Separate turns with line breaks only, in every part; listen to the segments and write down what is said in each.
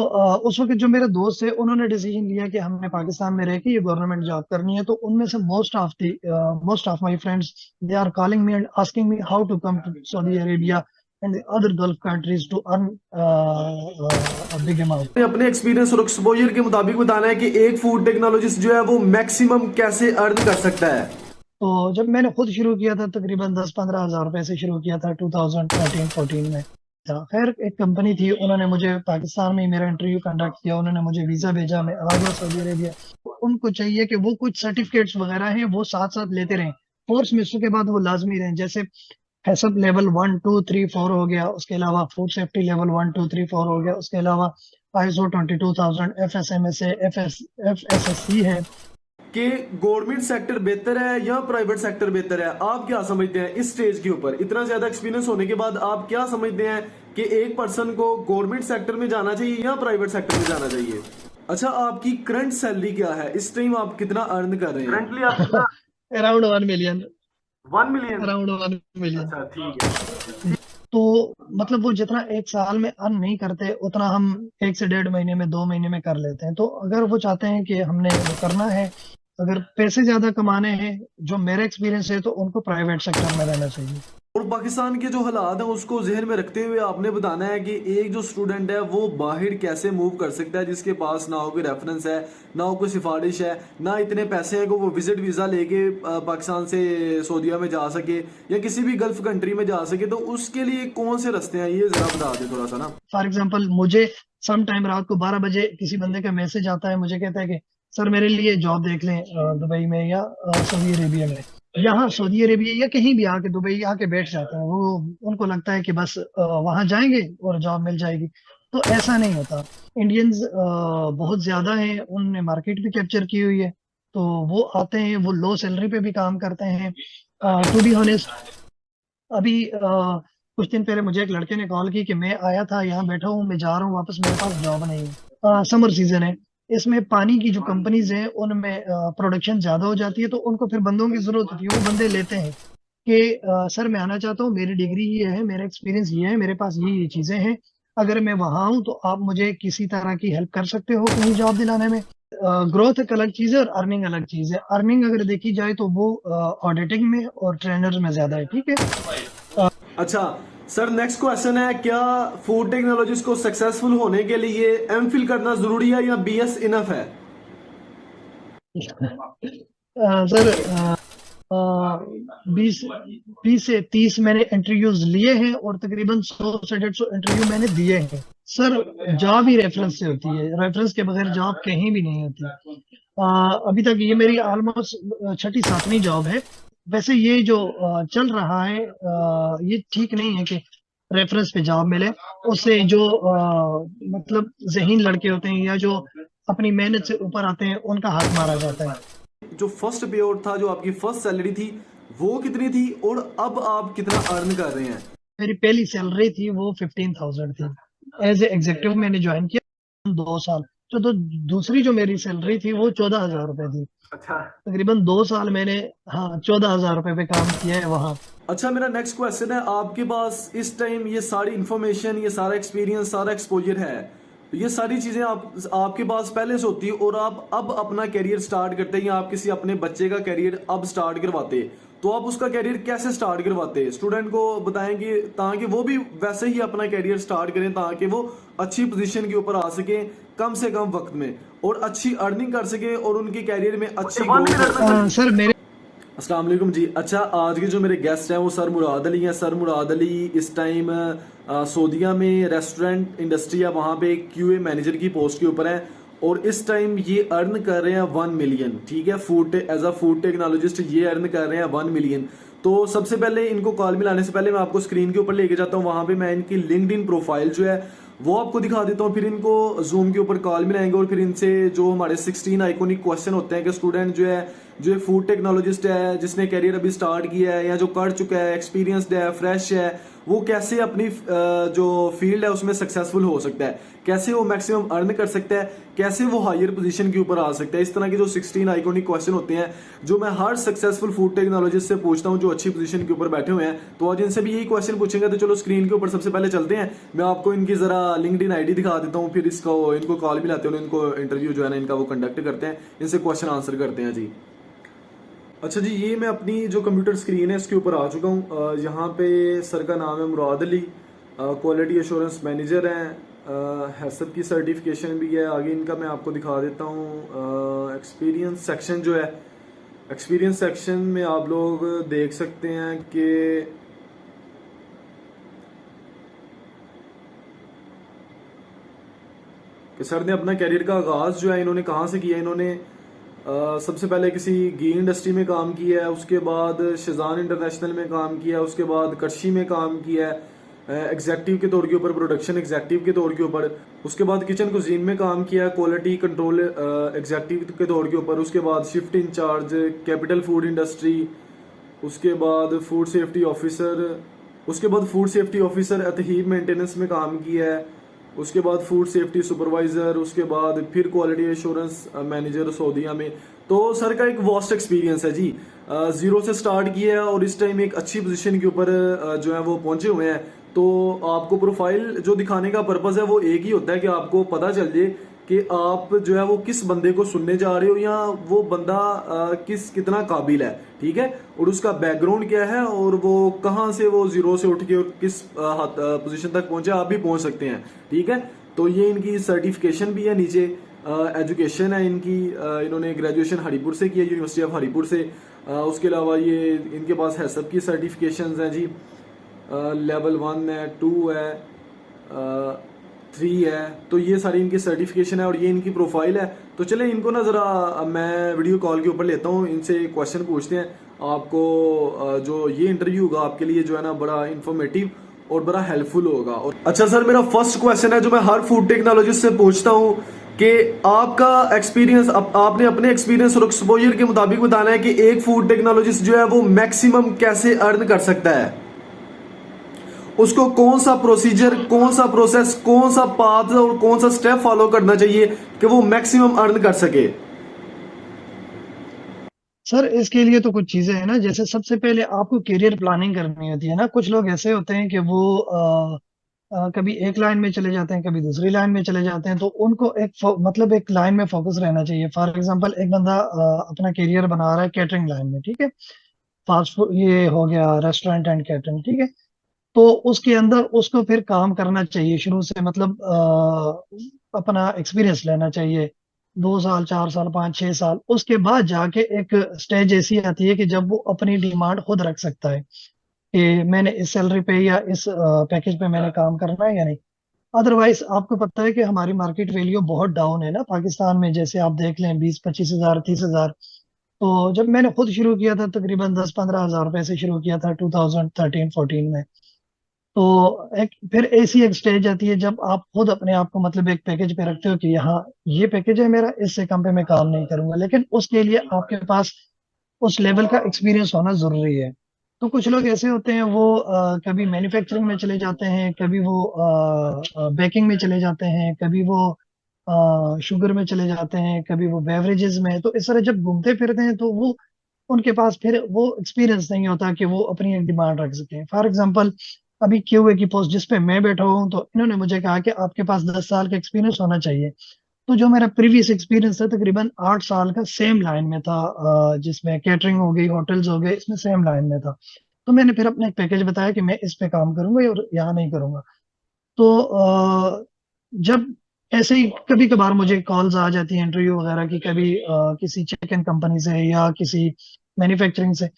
उस वक्त जो मेरे दोस्त थे उन्होंने डिसीजन लिया कि हमने पाकिस्तान में रह के ये गवर्नमेंट जॉब करनी है। तो उनमें से most of my friends they are calling me and asking me how to come to Saudi Arabia and other Gulf countries to earn big amount.
अपने एक्सपीरियंस और एक्सपोजर के मुताबिक बताना है कि एक फूड टेक्नोलॉजिस्ट जो है वो मैक्सिमम कैसे अर्न कर सकता है।
तो जब मैंने खुद शुरू किया था तकरीबन 10-15 हज़ार रुपए से शुरू किया था 2013-14 में। खैर एक कंपनी थी, उन्होंने मुझे पाकिस्तान में ही मेरा इंटरव्यू कंडक्ट किया, उन्होंने मुझे वीज़ा भेजा, मैं आ गया सऊदी अरेबिया। उनको चाहिए कि वो कुछ सर्टिफिकेट्स वगैरह हैं वो साथ साथ लेते रहें, कोर्स में उसके बाद वो लाजमी रहें। जैसे हैसअप लेवल 1 2 3 4 हो गया, उसके अलावा फूड सेफ्टी लेवल 1 2 3 4 हो गया, उसके अलावा ISO 22000 FSMSA FSSC है।
कि गवर्नमेंट सेक्टर बेहतर है या प्राइवेट सेक्टर बेहतर है, आप क्या समझते हैं इस स्टेज के ऊपर? इतना ज्यादा एक्सपीरियंस होने के बाद आप क्या समझते हैं कि एक पर्सन को गवर्नमेंट सेक्टर में जाना चाहिए या प्राइवेट सेक्टर में जाना चाहिए? अच्छा, आपकी करंट सैलरी क्या है इस टाइम? आप कितना अर्न कर रहे हैं करंटली? आप कितना?
Around 1 million.
1 million?
Around 1 million.
अच्छा, ठीक है।
तो मतलब वो जितना एक साल में अर्न नहीं करते उतना हम 1 से 1.5 महीने में 2 महीने में कर लेते हैं। तो अगर वो चाहते हैं कि हमने वो करना है, अगर पैसे ज्यादा कमाने हैं, जो मेरा एक्सपीरियंस है, तो उनको प्राइवेट सेक्टर में रहना चाहिए।
और पाकिस्तान के जो हालात हैं उसको जहन में रखते हुए आपने बताना है कि एक जो स्टूडेंट है वो बाहर कैसे मूव कर सकता है, जिसके पास ना हो कोई रेफरेंस है, ना हो कोई सिफारिश है, ना इतने पैसे हैं कि वो विजिट वीज़ा लेके पाकिस्तान से सऊदीया में जा सके या किसी भी गल्फ कंट्री में जा सके। तो उसके लिए कौन से रास्ते हैं ये जरा बता दें थोड़ा सा ना।
फॉर एग्जाम्पल मुझे सम टाइम रात को 12 बजे किसी बंदे का मैसेज आता है, मुझे कहता है कि सर मेरे लिए जॉब देख लें दुबई में या सऊदी अरेबिया में। यहाँ सऊदी अरेबिया या कहीं भी आके दुबई आके बैठ जाते हैं वो। उनको लगता है कि बस वहां जाएंगे और जॉब मिल जाएगी। तो ऐसा नहीं होता। इंडियंस बहुत ज्यादा हैं, उनने मार्केट भी कैप्चर की हुई है। तो वो आते हैं, वो लो सैलरी पे भी काम करते हैं। टू बी ऑनेस्ट, अभी कुछ दिन पहले मुझे एक लड़के ने कॉल की कि मैं आया था, यहाँ बैठा हूँ, मैं जा रहा हूँ वापस, मेरे पास जॉब नहीं है। समर सीजन है, इसमें पानी की जो कंपनीज हैं उनमें प्रोडक्शन ज्यादा हो जाती है, तो उनको फिर बंदों की जरूरत होती है। वो बंदे लेते हैं कि सर मैं आना चाहता हूँ, मेरी डिग्री ये है, मेरा एक्सपीरियंस ये है, मेरे पास ये चीजें हैं, अगर मैं वहां हूँ तो आप मुझे किसी तरह की हेल्प कर सकते हो कहीं जॉब दिलाने में। ग्रोथ एक अलग चीज है और अर्निंग अलग चीज है। अर्निंग अगर देखी जाए तो वो ऑडिटिंग में और ट्रेनर्स में ज्यादा है। ठीक है।
अच्छा सर, नेक्स्ट क्वेश्चन है, क्या फूड टेक्नोलॉजीज को सक्सेसफुल होने के लिए एमफिल करना जरूरी है या बीएस इनफ है?
सर 20 से 30 मैंने इंटरव्यूज लिए हैं और तकरीबन 100 से 150 इंटरव्यू मैंने दिए हैं। सर जॉब ही रेफरेंस से होती है, रेफरेंस के बगैर जॉब कहीं भी नहीं होती। अभी तक ये मेरी ऑलमोस्ट छठी सातवीं जॉब है। वैसे ये जो चल रहा है ये ठीक नहीं है कि रेफरेंस पे जॉब मिले। उससे जो मतलब ज़हीन लड़के होते हैं या जो अपनी मेहनत से ऊपर आते हैं उनका हाथ मारा जाता है।
जो फर्स्ट पे आउट था, जो आपकी फर्स्ट सैलरी थी, वो कितनी थी और अब आप कितना अर्न कर रहे हैं?
मेरी पहली सैलरी थी वो 15,000 थी। एज ए एग्जीक्यूटिव मैंने ज्वाइन किया 2 साल। तो दूसरी जो मेरी सैलरी थी वो 14,000 रुपए थी।
अच्छा।
तकरीबन 2 साल मैंने, हाँ, 14,000 रुपए पे काम किया है वहाँ।
अच्छा, मेरा नेक्स्ट क्वेश्चन है, आपके पास इस टाइम ये सारी इंफॉर्मेशन, ये सारा एक्सपीरियंस, सारा एक्सपोजर है, ये सारी चीजें आपके पास पहले से होती है और आप अब अपना करियर स्टार्ट करते हैं या आप किसी अपने बच्चे का करियर अब स्टार्ट करवाते, तो आप उसका करियर कैसे स्टार्ट करवाते? स्टूडेंट को बताएंगे ताकि वो भी वैसे ही अपना करियर स्टार्ट करें, ताकि वो अच्छी पोजीशन के ऊपर आ सके कम से कम वक्त में और अच्छी अर्निंग कर सके और उनके करियर में अच्छी ग्रोथ।
सर मेरे
अस्सलाम वालेकुम जी। अच्छा, आज के जो मेरे गेस्ट हैं वो सर मुराद अली हैं। सर मुराद अली इस टाइम सऊदीया में रेस्टोरेंट इंडस्ट्री है वहाँ पे क्यूए मैनेजर की पोस्ट के ऊपर है और इस टाइम ये अर्न कर रहे हैं 1 मिलियन। ठीक है, एज अ फूड टेक्नोलॉजिस्ट ये अर्न कर रहे हैं 1 मिलियन। तो सबसे पहले इनको कॉल मिलाने से पहले मैं आपको स्क्रीन के ऊपर लेके जाता हूँ, वहाँ पे मैं इनकी लिंक्डइन प्रोफाइल जो है वो आपको दिखा देता हूँ, फिर इनको जूम के ऊपर कॉल मिलाएंगे और फिर इनसे जो हमारे 16 आइकॉनिक क्वेश्चन होते हैं कि स्टूडेंट जो फूड टेक्नोलॉजिस्ट है जिसने करियर अभी स्टार्ट किया है या जो कर चुका है, एक्सपीरियंसड है, फ्रेश है, वो कैसे अपनी जो फील्ड है उसमें सक्सेसफुल हो सकता है, कैसे वो मैक्सिमम अर्न कर सकता है, कैसे वो हायर पोजीशन के ऊपर आ सकता है। इस तरह के जो 16 आइकॉनिक क्वेश्चन होते हैं जो मैं हर सक्सेसफुल फूड टेक्नोलॉजिस्ट से पूछता हूं जो अच्छी पोजीशन के ऊपर बैठे हुए हैं, तो आज इनसे भी यही क्वेश्चन पूछेंगे। तो चलो स्क्रीन के ऊपर सबसे पहले चलते हैं, मैं आपको इनकी जरा लिंक्डइन आईडी दिखा देता हूँ, फिर इसको इनको कॉल भी लाते हैं, इनको इंटरव्यू जो है ना इनका वो कंडक्ट करते हैं, इनसे क्वेश्चन आंसर करते हैं जी। अच्छा जी, ये मैं अपनी जो कंप्यूटर स्क्रीन है इसके ऊपर आ चुका हूँ। यहाँ पे सर का नाम है Murad Ali, quality assurance manager हैं, हैसब की सर्टिफिकेशन भी है। आगे इनका मैं आपको दिखा देता हूँ एक्सपीरियंस सेक्शन जो है। एक्सपीरियंस सेक्शन में आप लोग देख सकते हैं कि सर ने अपना करियर का आगाज़ जो है इन्होंने कहाँ से किया। इन्होंने सबसे पहले किसी घी इंडस्ट्री में काम किया है, उसके बाद शेजान इंटरनेशनल में काम किया है, उसके बाद करशी में काम किया है एग्जेक्टिव के तौर के ऊपर, प्रोडक्शन एग्जेक्टिव के तौर के ऊपर। उसके बाद किचन कुजीन में काम किया है क्वालिटी कंट्रोल एग्जेक्टिव के तौर के ऊपर। उसके बाद shift in charge capital food industry, उसके बाद फूड सेफ्टी ऑफिसर, उसके बाद फूड सेफ्टी ऑफिसर अतहीब मेंटेनेंस में काम किया है, उसके बाद फूड सेफ्टी सुपरवाइजर, उसके बाद फिर क्वालिटी एश्योरेंस मैनेजर सऊदीया में। तो सर का एक वास्ट एक्सपीरियंस है जी, जीरो से स्टार्ट किया है और इस टाइम एक अच्छी पोजीशन के ऊपर जो है वो पहुंचे हुए हैं। तो आपको प्रोफाइल जो दिखाने का पर्पज है वो एक ही होता है कि आपको पता चल जाए कि आप जो है वो किस बंदे को सुनने जा रहे हो या वो बंदा कितना काबिल है, ठीक है, और उसका बैकग्राउंड क्या है और वो कहाँ से वो जीरो से उठ के और किस पोजीशन तक पहुंचे, आप भी पहुंच सकते हैं, ठीक है। तो ये इनकी सर्टिफिकेशन भी है नीचे, एजुकेशन है इनकी, इन्होंने ग्रेजुएशन हरिपुर से किया, यूनिवर्सिटी ऑफ हरिपुर से। उसके अलावा ये इनके पास है सबकी सर्टिफिकेशंस हैं जी, लेवल 1 है, 2 है, 3 है। तो ये सारी इनकी सर्टिफिकेशन है और ये इनकी प्रोफाइल है। तो चले इनको ना ज़रा मैं वीडियो कॉल के ऊपर लेता हूँ, इनसे क्वेश्चन पूछते हैं। आपको जो ये इंटरव्यू होगा आपके लिए जो है ना बड़ा इंफॉर्मेटिव और बड़ा हेल्पफुल होगा। और अच्छा सर, मेरा फर्स्ट क्वेश्चन है जो मैं हर फूड टेक्नोलॉजिस्ट से पूछता हूँ कि आपका एक्सपीरियंस, आपने अपने एक्सपीरियंस और एक्सपोजर के मुताबिक बताना है कि एक फूड टेक्नोलॉजिस्ट जो है वो मैक्सिमम कैसे अर्न कर सकता है, उसको कौन सा प्रोसीजर, कौन सा प्रोसेस, कौन सा पाथ और कौन सा स्टेप फॉलो करना चाहिए कि वो मैक्सिमम अर्न कर सके।
सर इसके लिए तो कुछ चीजें हैं ना, जैसे सबसे पहले आपको करियर प्लानिंग करनी होती है ना। कुछ लोग ऐसे होते हैं कि वो कभी एक लाइन में चले जाते हैं, कभी दूसरी लाइन में चले जाते हैं। तो उनको मतलब एक लाइन में फोकस रहना चाहिए। फॉर एग्जांपल एक बंदा अपना करियर बना रहा है कैटरिंग लाइन में, ठीक है, फास्ट फूड ये हो गया, रेस्टोरेंट एंड कैटरिंग, ठीक है। तो उसके अंदर उसको फिर काम करना चाहिए शुरू से, मतलब अपना एक्सपीरियंस लेना चाहिए, 2 साल, 4 साल, 5, 6 साल। उसके बाद जाके एक स्टेज ऐसी आती है कि जब वो अपनी डिमांड खुद रख सकता है कि मैंने इस सैलरी पे या इस पैकेज पे मैंने काम करना है या नहीं। अदरवाइज आपको पता है कि हमारी मार्केट वैल्यू बहुत डाउन है ना पाकिस्तान में। जैसे आप देख लें 20-25 हज़ार, 30 हज़ार। तो जब मैंने खुद शुरू किया था तकरीबन 10-15 हज़ार रुपए से शुरू किया था 2013-14 में। तो एक फिर ऐसी एक स्टेज आती है जब आप खुद अपने आप को मतलब एक पैकेज पे रखते हो कि हाँ ये पैकेज है मेरा, इससे कम पे मैं काम नहीं करूंगा। लेकिन उसके लिए आपके पास उस लेवल का एक्सपीरियंस होना जरूरी है। तो कुछ लोग ऐसे होते हैं वो कभी मैन्युफैक्चरिंग में चले जाते हैं, कभी वो बेकिंग में चले जाते हैं, कभी वो शुगर में चले जाते हैं, कभी वो बेवरेजेस में। तो इस तरह जब घूमते फिरते हैं तो वो उनके पास फिर वो एक्सपीरियंस नहीं होता कि वो अपनी एक डिमांड रख सकें। फॉर एग्जांपल अभी क्यूए की पोस्ट जिस पे मैं बैठा हूँ, तो इन्होंने मुझे कहा कि आपके पास 10 साल का एक्सपीरियंस होना चाहिए। तो जो मेरा प्रीवियस एक्सपीरियंस था तकरीबन 8 साल का सेम लाइन में था, जिसमें कैटरिंग हो गई, होटल्स हो गए, इसमें सेम लाइन में था। तो मैंने फिर अपना एक पैकेज बताया कि मैं इस पे काम करूंगा और यहाँ नहीं करूंगा। तो जब ऐसे ही कभी कभार मुझे कॉल्स आ जाती हैं इंटरव्यू वगैरह की, कभी किसी चिकन कंपनी से या किसी मैन्युफैक्चरिंग से।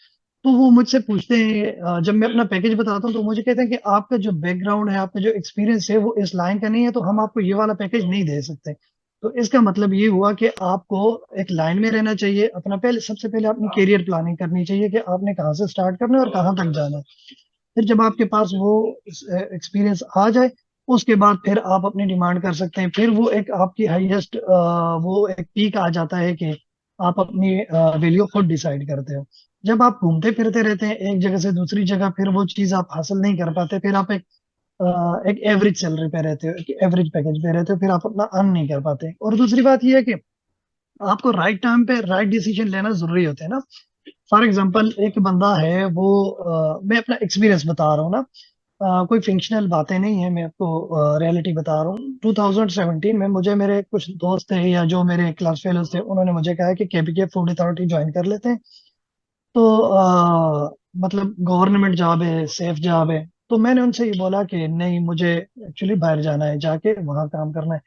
तो वो मुझसे पूछते हैं, जब मैं अपना पैकेज बताता हूँ तो मुझे कहते हैं कि आपका जो बैकग्राउंड है, आपका जो एक्सपीरियंस है वो इस लाइन का नहीं है, तो हम आपको ये वाला पैकेज नहीं दे सकते। तो इसका मतलब ये हुआ कि आपको एक लाइन में रहना चाहिए। अपना पहले सबसे पहले अपनी करियर प्लानिंग करनी चाहिए कि आपने कहाँ से स्टार्ट करना है और कहाँ तक जाना है। फिर जब आपके पास वो एक्सपीरियंस आ जाए, उसके बाद फिर आप अपनी डिमांड कर सकते हैं। फिर वो एक आपकी हाईएस्ट वो एक पीक आ जाता है कि आप अपनी वैल्यू खुद डिसाइड करते हो। जब आप घूमते फिरते रहते हैं एक जगह से दूसरी जगह, फिर वो चीज आप हासिल नहीं कर पाते, फिर आप एक एवरेज सैलरी पे रहते हो, एक एवरेज पैकेज पे रहते हो, फिर आप अपना अर्न नहीं कर पाते। और दूसरी बात ये है कि आपको राइट टाइम पे राइट डिसीजन लेना जरूरी होता है ना। फॉर एग्जाम्पल एक बंदा है वो, मैं अपना एक्सपीरियंस बता रहा हूँ ना, कोई फिक्शनल बातें नहीं है, मैं आपको रियलिटी बता रहा हूँ। 2017 में मुझे मेरे कुछ दोस्त थे या जो मेरे क्लास फेलोज थे, उन्होंने मुझे कहा कि केपीके फूड अथॉरिटी ज्वाइन कर लेते हैं। तो मतलब गवर्नमेंट जॉब है, सेफ जॉब है। तो मैंने उनसे ये बोला कि नहीं, मुझे एक्चुअली बाहर जाना है, जाके वहाँ काम करना है।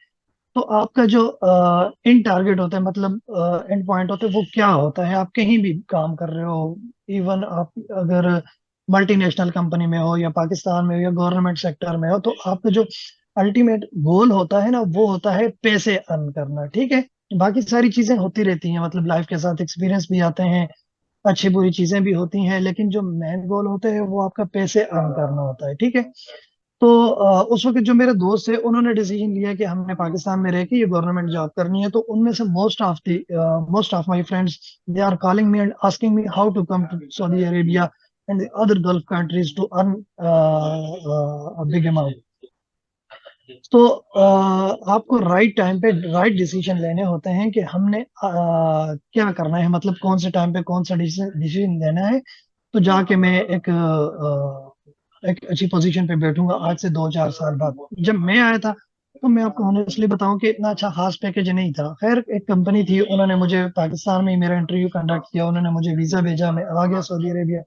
तो आपका जो इन टारगेट होता है, मतलब एंड पॉइंट होता है, वो क्या होता है? आप कहीं भी काम कर रहे हो, इवन आप अगर मल्टीनेशनल कंपनी में हो या पाकिस्तान में हो या गवर्नमेंट सेक्टर में हो, तो आपका जो अल्टीमेट गोल होता है ना, वो होता है पैसे अर्न करना, ठीक है। बाकी सारी चीजें होती रहती हैं, मतलब लाइफ के साथ एक्सपीरियंस भी आते हैं, अच्छी बुरी चीजें भी होती हैं, लेकिन जो मेन गोल होते हैं वो आपका पैसे अर्न करना होता है, ठीक है। तो उस वक्त जो मेरे दोस्त थे, उन्होंने डिसीजन लिया कि हमने पाकिस्तान में रह के ये गवर्नमेंट जॉब करनी है। तो उनमें से most of my friends, they are calling me and asking me how to come to Saudi Arabia and other Gulf countries to earn big amount. तो आपको राइट टाइम पे राइट डिसीजन लेने होते हैं कि हमने क्या करना है, मतलब कौन से टाइम पे कौन सा डिसीजन लेना है। तो जाके मैं एक अच्छी पोजीशन पे बैठूंगा आज से 2-4 साल बाद। जब मैं आया था, तो मैं आपको ऑनेस्टली बताऊं कि इतना अच्छा खास पैकेज नहीं था। खैर, एक कंपनी थी, उन्होंने मुझे पाकिस्तान में ही मेरा इंटरव्यू कंडक्ट किया, उन्होंने मुझे वीजा भेजा, मैं आ गया सऊदी अरेबिया।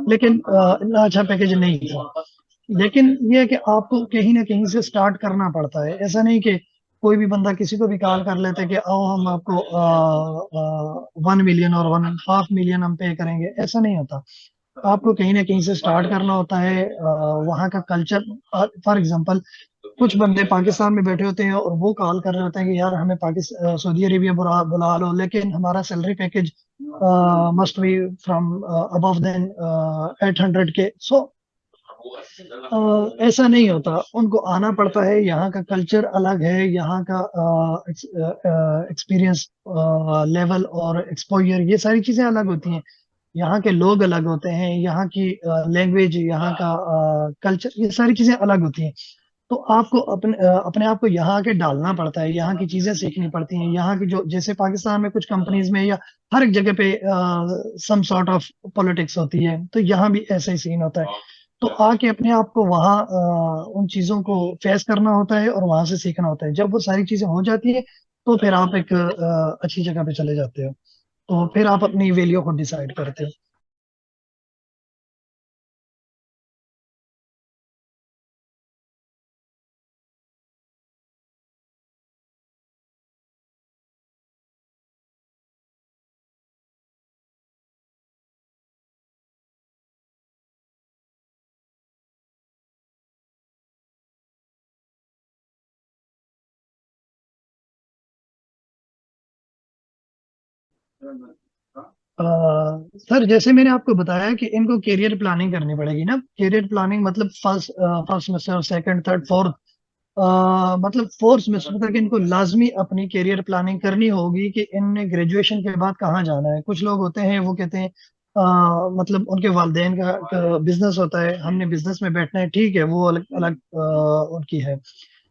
लेकिन इतना अच्छा पैकेज नहीं था। लेकिन ये है कि आपको कहीं ना कहीं से स्टार्ट करना पड़ता है। ऐसा नहीं कि कोई भी बंदा किसी को भी कॉल कर लेते हैं कि आओ हम आपको 1 मिलियन और 1.5 मिलियन हम पे करेंगे, ऐसा नहीं होता। आपको कहीं ना कहीं से स्टार्ट करना होता है। वहाँ का कल्चर, फॉर एग्जांपल, कुछ बंदे पाकिस्तान में बैठे होते हैं और वो कॉल कर रहे होते हैं कि यार हमें पाकिस्तान सऊदी अरेबिया बुला बुला लो, लेकिन हमारा salary package must be from above than 800 K. सो ऐसा नहीं होता, उनको आना पड़ता है। यहाँ का कल्चर अलग है, यहाँ का एक्सपीरियंस लेवल और एक्सपोजर, ये सारी चीजें अलग होती हैं। यहाँ के लोग अलग होते हैं, यहाँ की लैंग्वेज, यहाँ का कल्चर, ये सारी चीजें अलग होती हैं। तो आपको अपने आप को यहाँ के डालना पड़ता है, यहाँ की चीजें सीखनी पड़ती हैं। यहाँ की जो, जैसे पाकिस्तान में कुछ कंपनीज में या हर एक जगह पे सम सॉर्ट ऑफ पॉलिटिक्स होती है, तो यहाँ भी ऐसा ही सीन होता है। तो आके अपने आप को वहाँ उन चीजों को फेस करना होता है और वहां से सीखना होता है। जब वो सारी चीजें हो जाती है, तो फिर आप एक अच्छी जगह पे चले जाते हो। तो फिर आप अपनी वैल्यू को डिसाइड करते हो। अ, सर, जैसे मैंने आपको बताया कि इनको करियर प्लानिंग करनी पड़ेगी ना। करियर प्लानिंग मतलब first first semester, second, third, fourth, मतलब फोर्थ सेमेस्टर तक इनको लाजमी अपनी करियर प्लानिंग करनी होगी कि इनने ग्रेजुएशन के बाद कहाँ जाना है। कुछ लोग होते हैं वो कहते हैं मतलब उनके वालिदैन का बिजनेस होता है, हमने बिजनेस में बैठना है, ठीक है, वो अलग अलग उनकी है।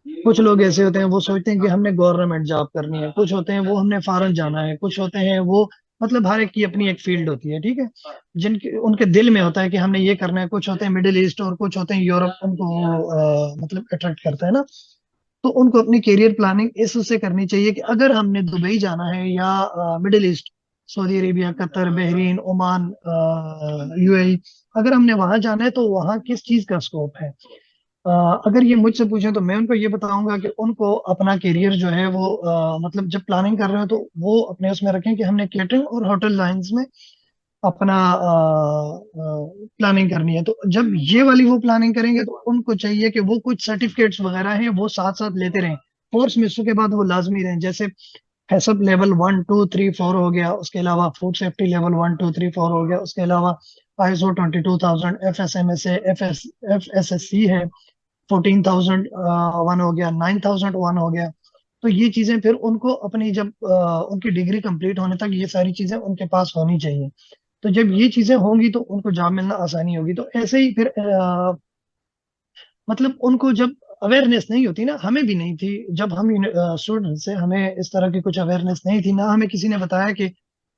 कुछ लोग ऐसे होते हैं वो सोचते हैं कि हमने गवर्नमेंट जॉब करनी है, कुछ होते हैं वो हमने फॉरेन जाना है, कुछ होते हैं वो, मतलब हर एक की अपनी एक फील्ड होती है, ठीक है। जिनके उनके दिल में होता है कि हमने ये करना है। कुछ होते हैं मिडिल ईस्ट और कुछ होते हैं यूरोप, उनको मतलब अट्रैक्ट करता है ना। तो उनको अपनी करियर प्लानिंग इस उससे करनी चाहिए कि अगर हमने दुबई जाना है या middle east, Saudi Arabia, Qatar, Bahrain, Oman, UAE, अगर हमने वहां जाना है तो वहाँ किस चीज का स्कोप है। अ, अगर ये मुझसे पूछें तो मैं उनको ये बताऊंगा कि उनको अपना करियर जो है वो मतलब जब प्लानिंग कर रहे हो तो वो अपने उसमें रखें कि हमने केटरिंग और होटल लाइंस में अपना प्लानिंग करनी है। तो जब ये वाली वो प्लानिंग करेंगे तो उनको चाहिए कि वो कुछ सर्टिफिकेट्स वगैरह हैं वो साथ साथ लेते रहें। कोर्स मिसों के बाद वो लाजमी रहें, जैसे हैसअप लेवल 1, 2, 3, 4 हो गया, उसके अलावा फूड सेफ्टी लेवल 1, 2, 3, 4 हो गया, उसके अलावा ISO 22000, FSMSA, FSSC है, 14,000 वन हो गया, 9,000 वन हो गया। तो ये चीजें फिर उनको अपनी जब उनकी डिग्री कंप्लीट होने तक ये सारी चीजें उनके पास होनी चाहिए। तो जब ये चीजें होंगी तो उनको जॉब मिलना आसानी होगी। तो ऐसे ही फिर मतलब उनको जब अवेयरनेस नहीं होती ना, हमें भी नहीं थी जब हम स्टूडेंट से, हमें इस तरह की कुछ अवेयरनेस नहीं थी ना, हमें किसी ने बताया कि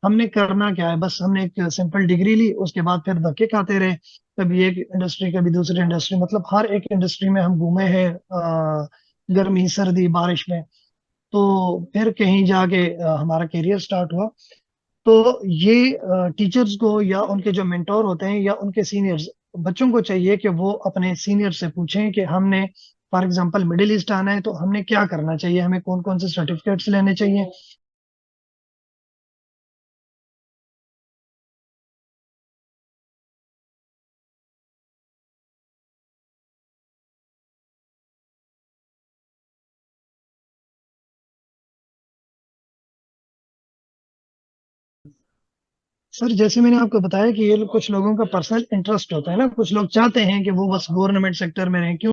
हमने करना क्या है। बस हमने एक सिंपल डिग्री ली, उसके बाद फिर धक्के खाते रहे, कभी एक इंडस्ट्री कभी दूसरी इंडस्ट्री, मतलब हर एक इंडस्ट्री में हम घूमे हैं, गर्मी सर्दी बारिश में। तो फिर कहीं जाके हमारा करियर स्टार्ट हुआ। तो ये टीचर्स को या उनके जो मेंटोर होते हैं या उनके सीनियर्स, बच्चों को चाहिए कि वो अपने सीनियर से पूछें कि हमने फॉर एग्जांपल मिडिल ईस्ट आना है तो हमने क्या करना चाहिए, हमें कौन कौन से सर्टिफिकेट्स लेने चाहिए। सर जैसे मैंने आपको बताया कि ये कुछ लोगों का पर्सनल इंटरेस्ट होता है ना, कुछ लोग चाहते हैं कि वो बस गवर्नमेंट सेक्टर में रहें। क्यों?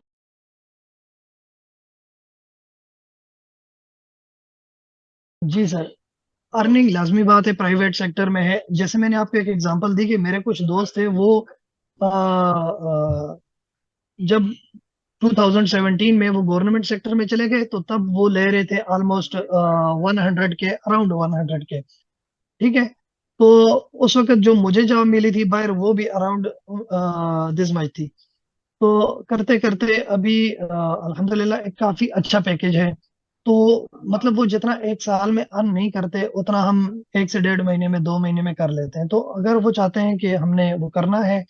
जी सर, अर्निंग लाजमी बात है, प्राइवेट सेक्टर में है। जैसे मैंने आपको एक एग्जांपल दी कि मेरे कुछ दोस्त थे, वो जब 2017 में वो गवर्नमेंट सेक्टर में चले गए तो तब वो ले रहे थे ऑलमोस्ट 100 के, अराउंड 100 के। ठीक है। तो उस वक्त जो मुझे जॉब मिली थी बाहर, वो भी अराउंड दिस मच थी। तो करते करते अभी अल्हम्दुलिल्लाह एक काफी अच्छा पैकेज है। तो मतलब वो जितना एक साल में अर्न नहीं करते उतना हम 1 से 1.5 महीने में, 2 महीने में कर लेते हैं। तो अगर वो चाहते हैं कि हमने वो करना है,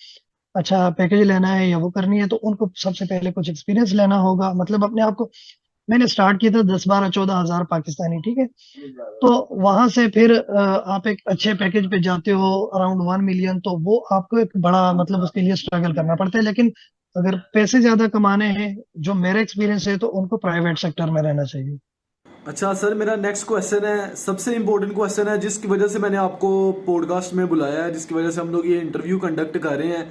अच्छा पैकेज लेना है या वो करनी है, तो उनको सबसे पहले कुछ एक्सपीरियंस लेना होगा। मतलब अपने आप को, मैंने स्टार्ट किया था 10 12 14 हज़ार पाकिस्तानी, ठीक है। तो वहां से फिर आप एक अच्छे पैकेज पे जाते हो अराउंड 1 मिलियन, तो वो आपको एक बड़ा मतलब उसके लिए स्ट्रगल करना पड़ता है। लेकिन अगर पैसे ज्यादा कमाने हैं, जो मेरा एक्सपीरियंस है, तो उनको प्राइवेट सेक्टर में रहना चाहिए।
अच्छा सर, मेरा नेक्स्ट क्वेश्चन है, सबसे इम्पोर्टेंट क्वेश्चन है, जिसकी वजह से मैंने आपको पॉडकास्ट में बुलाया है, जिसकी वजह से हम लोग ये इंटरव्यू कंडक्ट कर रहे हैं।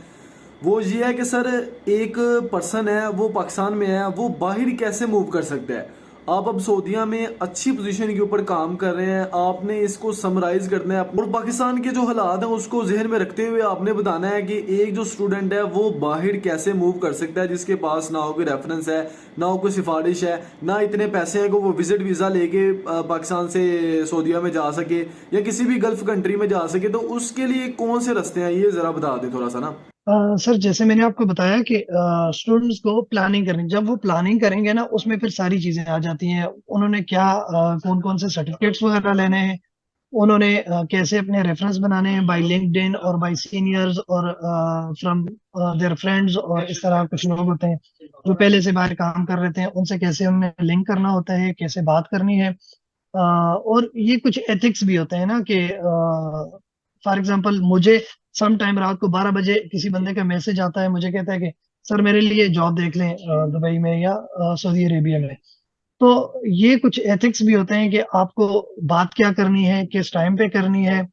वो ये है कि सर, एक पर्सन है वो पाकिस्तान में है, वो बाहर कैसे मूव कर सकता है? आप अब सऊदीया में अच्छी पोजीशन के ऊपर काम कर रहे हैं, आपने इसको समराइज करना है और पाकिस्तान के जो हालात हैं उसको जहन में रखते हुए आपने बताना है कि एक जो स्टूडेंट है वो बाहर कैसे मूव कर सकता है, जिसके पास ना हो कोई रेफरेंस है, ना हो कोई सिफारिश है, ना इतने पैसे हैं कि वो विजिट वीज़ा लेके पाकिस्तान से सऊदीया में जा सके या किसी भी गल्फ कंट्री में जा सके। तो उसके लिए कौन से रास्ते हैं, ये ज़रा बता दें थोड़ा सा ना।
सर जैसे मैंने आपको बताया कि स्टूडेंट्स को प्लानिंग करनी, जब वो प्लानिंग करेंगे ना, उसमें फिर सारी चीजें आ जाती हैं। उन्होंने क्या कौन कौन से सर्टिफिकेट्स वगैरह लेने हैं, उन्होंने कैसे अपने रेफरेंस बनाने हैं बाय लिंक्डइन और बाय सीनियर्स और फ्रॉम देयर फ्रेंड्स, और इस तरह कुछ लोग होते हैं जो पहले से बाहर काम कर रहे थे, उनसे कैसे हमें लिंक करना होता है, कैसे बात करनी है। और ये कुछ एथिक्स भी होते हैं ना कि फॉर एग्जांपल मुझे सम टाइम रात को 12 बजे किसी बंदे का मैसेज आता है, मुझे कहता है कि सर मेरे लिए जॉब देख लें दुबई में या सऊदी अरेबिया में। तो ये कुछ एथिक्स भी होते हैं कि आपको बात क्या करनी है, किस टाइम पे करनी है।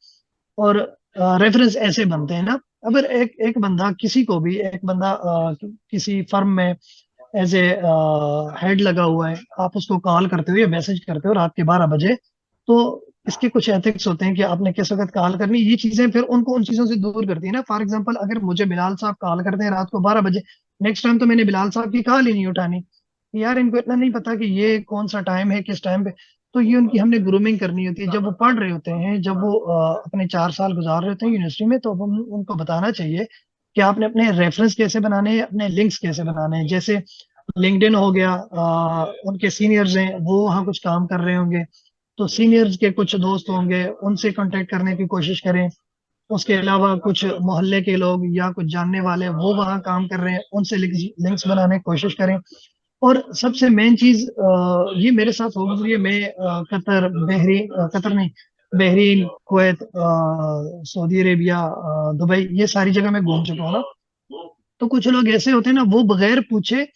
और रेफरेंस ऐसे बनते हैं ना, अगर एक एक बंदा, किसी को भी एक बंदा किसी फर्म में एज ए हेड लगा हुआ है, आप उसको कॉल करते हो या मैसेज करते हो रात के 12 बजे, तो इसके कुछ एथिक्स होते हैं कि आपने किस वक्त कॉल करनी। ये चीजें फिर उनको उन चीजों से दूर करती है ना। फॉर एग्जांपल अगर मुझे बिलाल साहब कॉल करते हैं रात को 12 बजे, नेक्स्ट टाइम तो मैंने बिलाल साहब की कॉल ही नहीं उठानी। यार इनको इतना नहीं पता कि ये कौन सा टाइम है, किस टाइम पे। तो ये उनकी हमने ग्रूमिंग करनी होती है। जब वो पढ़ रहे होते हैं, जब वो अपने 4 साल गुजार रहे होते हैं यूनिवर्सिटी में, तो हम उनको बताना चाहिए कि आपने अपने रेफरेंस कैसे बनाने हैं, अपने लिंक्स कैसे बनाने हैं। जैसे लिंक्डइन हो गया, उनके सीनियर्स हैं वो वहाँ कुछ काम कर रहे होंगे, तो सीनियर्स के कुछ दोस्त होंगे, उनसे कांटेक्ट करने की कोशिश करें। उसके अलावा कुछ मोहल्ले के लोग या कुछ जानने वाले वो वहाँ काम कर रहे हैं, उनसे लिंक्स बनाने की कोशिश करें। और सबसे मेन चीज ये मेरे साथ हो गुजरी है। मैं कतर, कतर नहीं, Bahrain, Kuwait, Saudi Arabia, Dubai, ये सारी जगह मैं घूम चुका हूँ ना। तो कुछ लोग ऐसे होते हैं ना, वो बगैर पूछे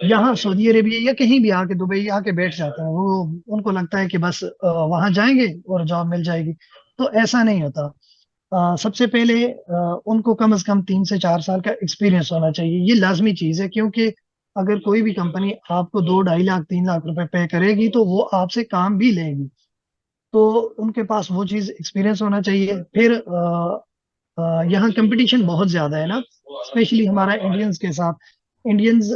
यहाँ सऊदी अरेबिया या कहीं भी आके, दुबई आके बैठ जाते हैं। वो उनको लगता है कि बस वहां जाएंगे और जॉब मिल जाएगी। तो ऐसा नहीं होता। सबसे पहले उनको कम से कम 3 से 4 साल का एक्सपीरियंस होना चाहिए। ये लाजमी चीज है, क्योंकि अगर कोई भी कंपनी आपको 2 2.5 लाख 3 लाख रुपए पे करेगी तो वो आपसे काम भी लेगी। तो उनके पास वो चीज एक्सपीरियंस होना चाहिए। फिर यहाँ कंपटीशन बहुत ज्यादा है ना, स्पेशली हमारा इंडियंस के साथ। इंडियंस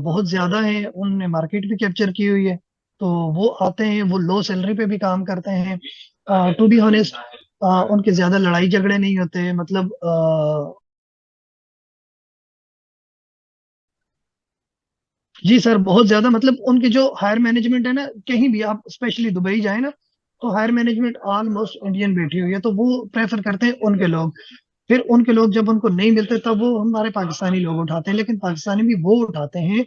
बहुत ज्यादा है, उनने मार्केट भी कैप्चर की हुई है, तो वो आते हैं, वो लो सैलरी पे भी काम करते हैं। टू बी ऑनेस्ट, उनके ज्यादा लड़ाई झगड़े नहीं होते, मतलब जी सर, बहुत ज्यादा, मतलब उनके जो हायर मैनेजमेंट है ना, कहीं भी आप स्पेशली दुबई जाए ना, तो हायर मैनेजमेंट ऑलमोस्ट इंडियन बैठी हुई है, तो वो प्रेफर करते हैं उनके लोग। फिर उनके लोग जब उनको नहीं मिलते, तब वो हमारे पाकिस्तानी लोग उठाते हैं, लेकिन पाकिस्तानी भी वो उठाते हैं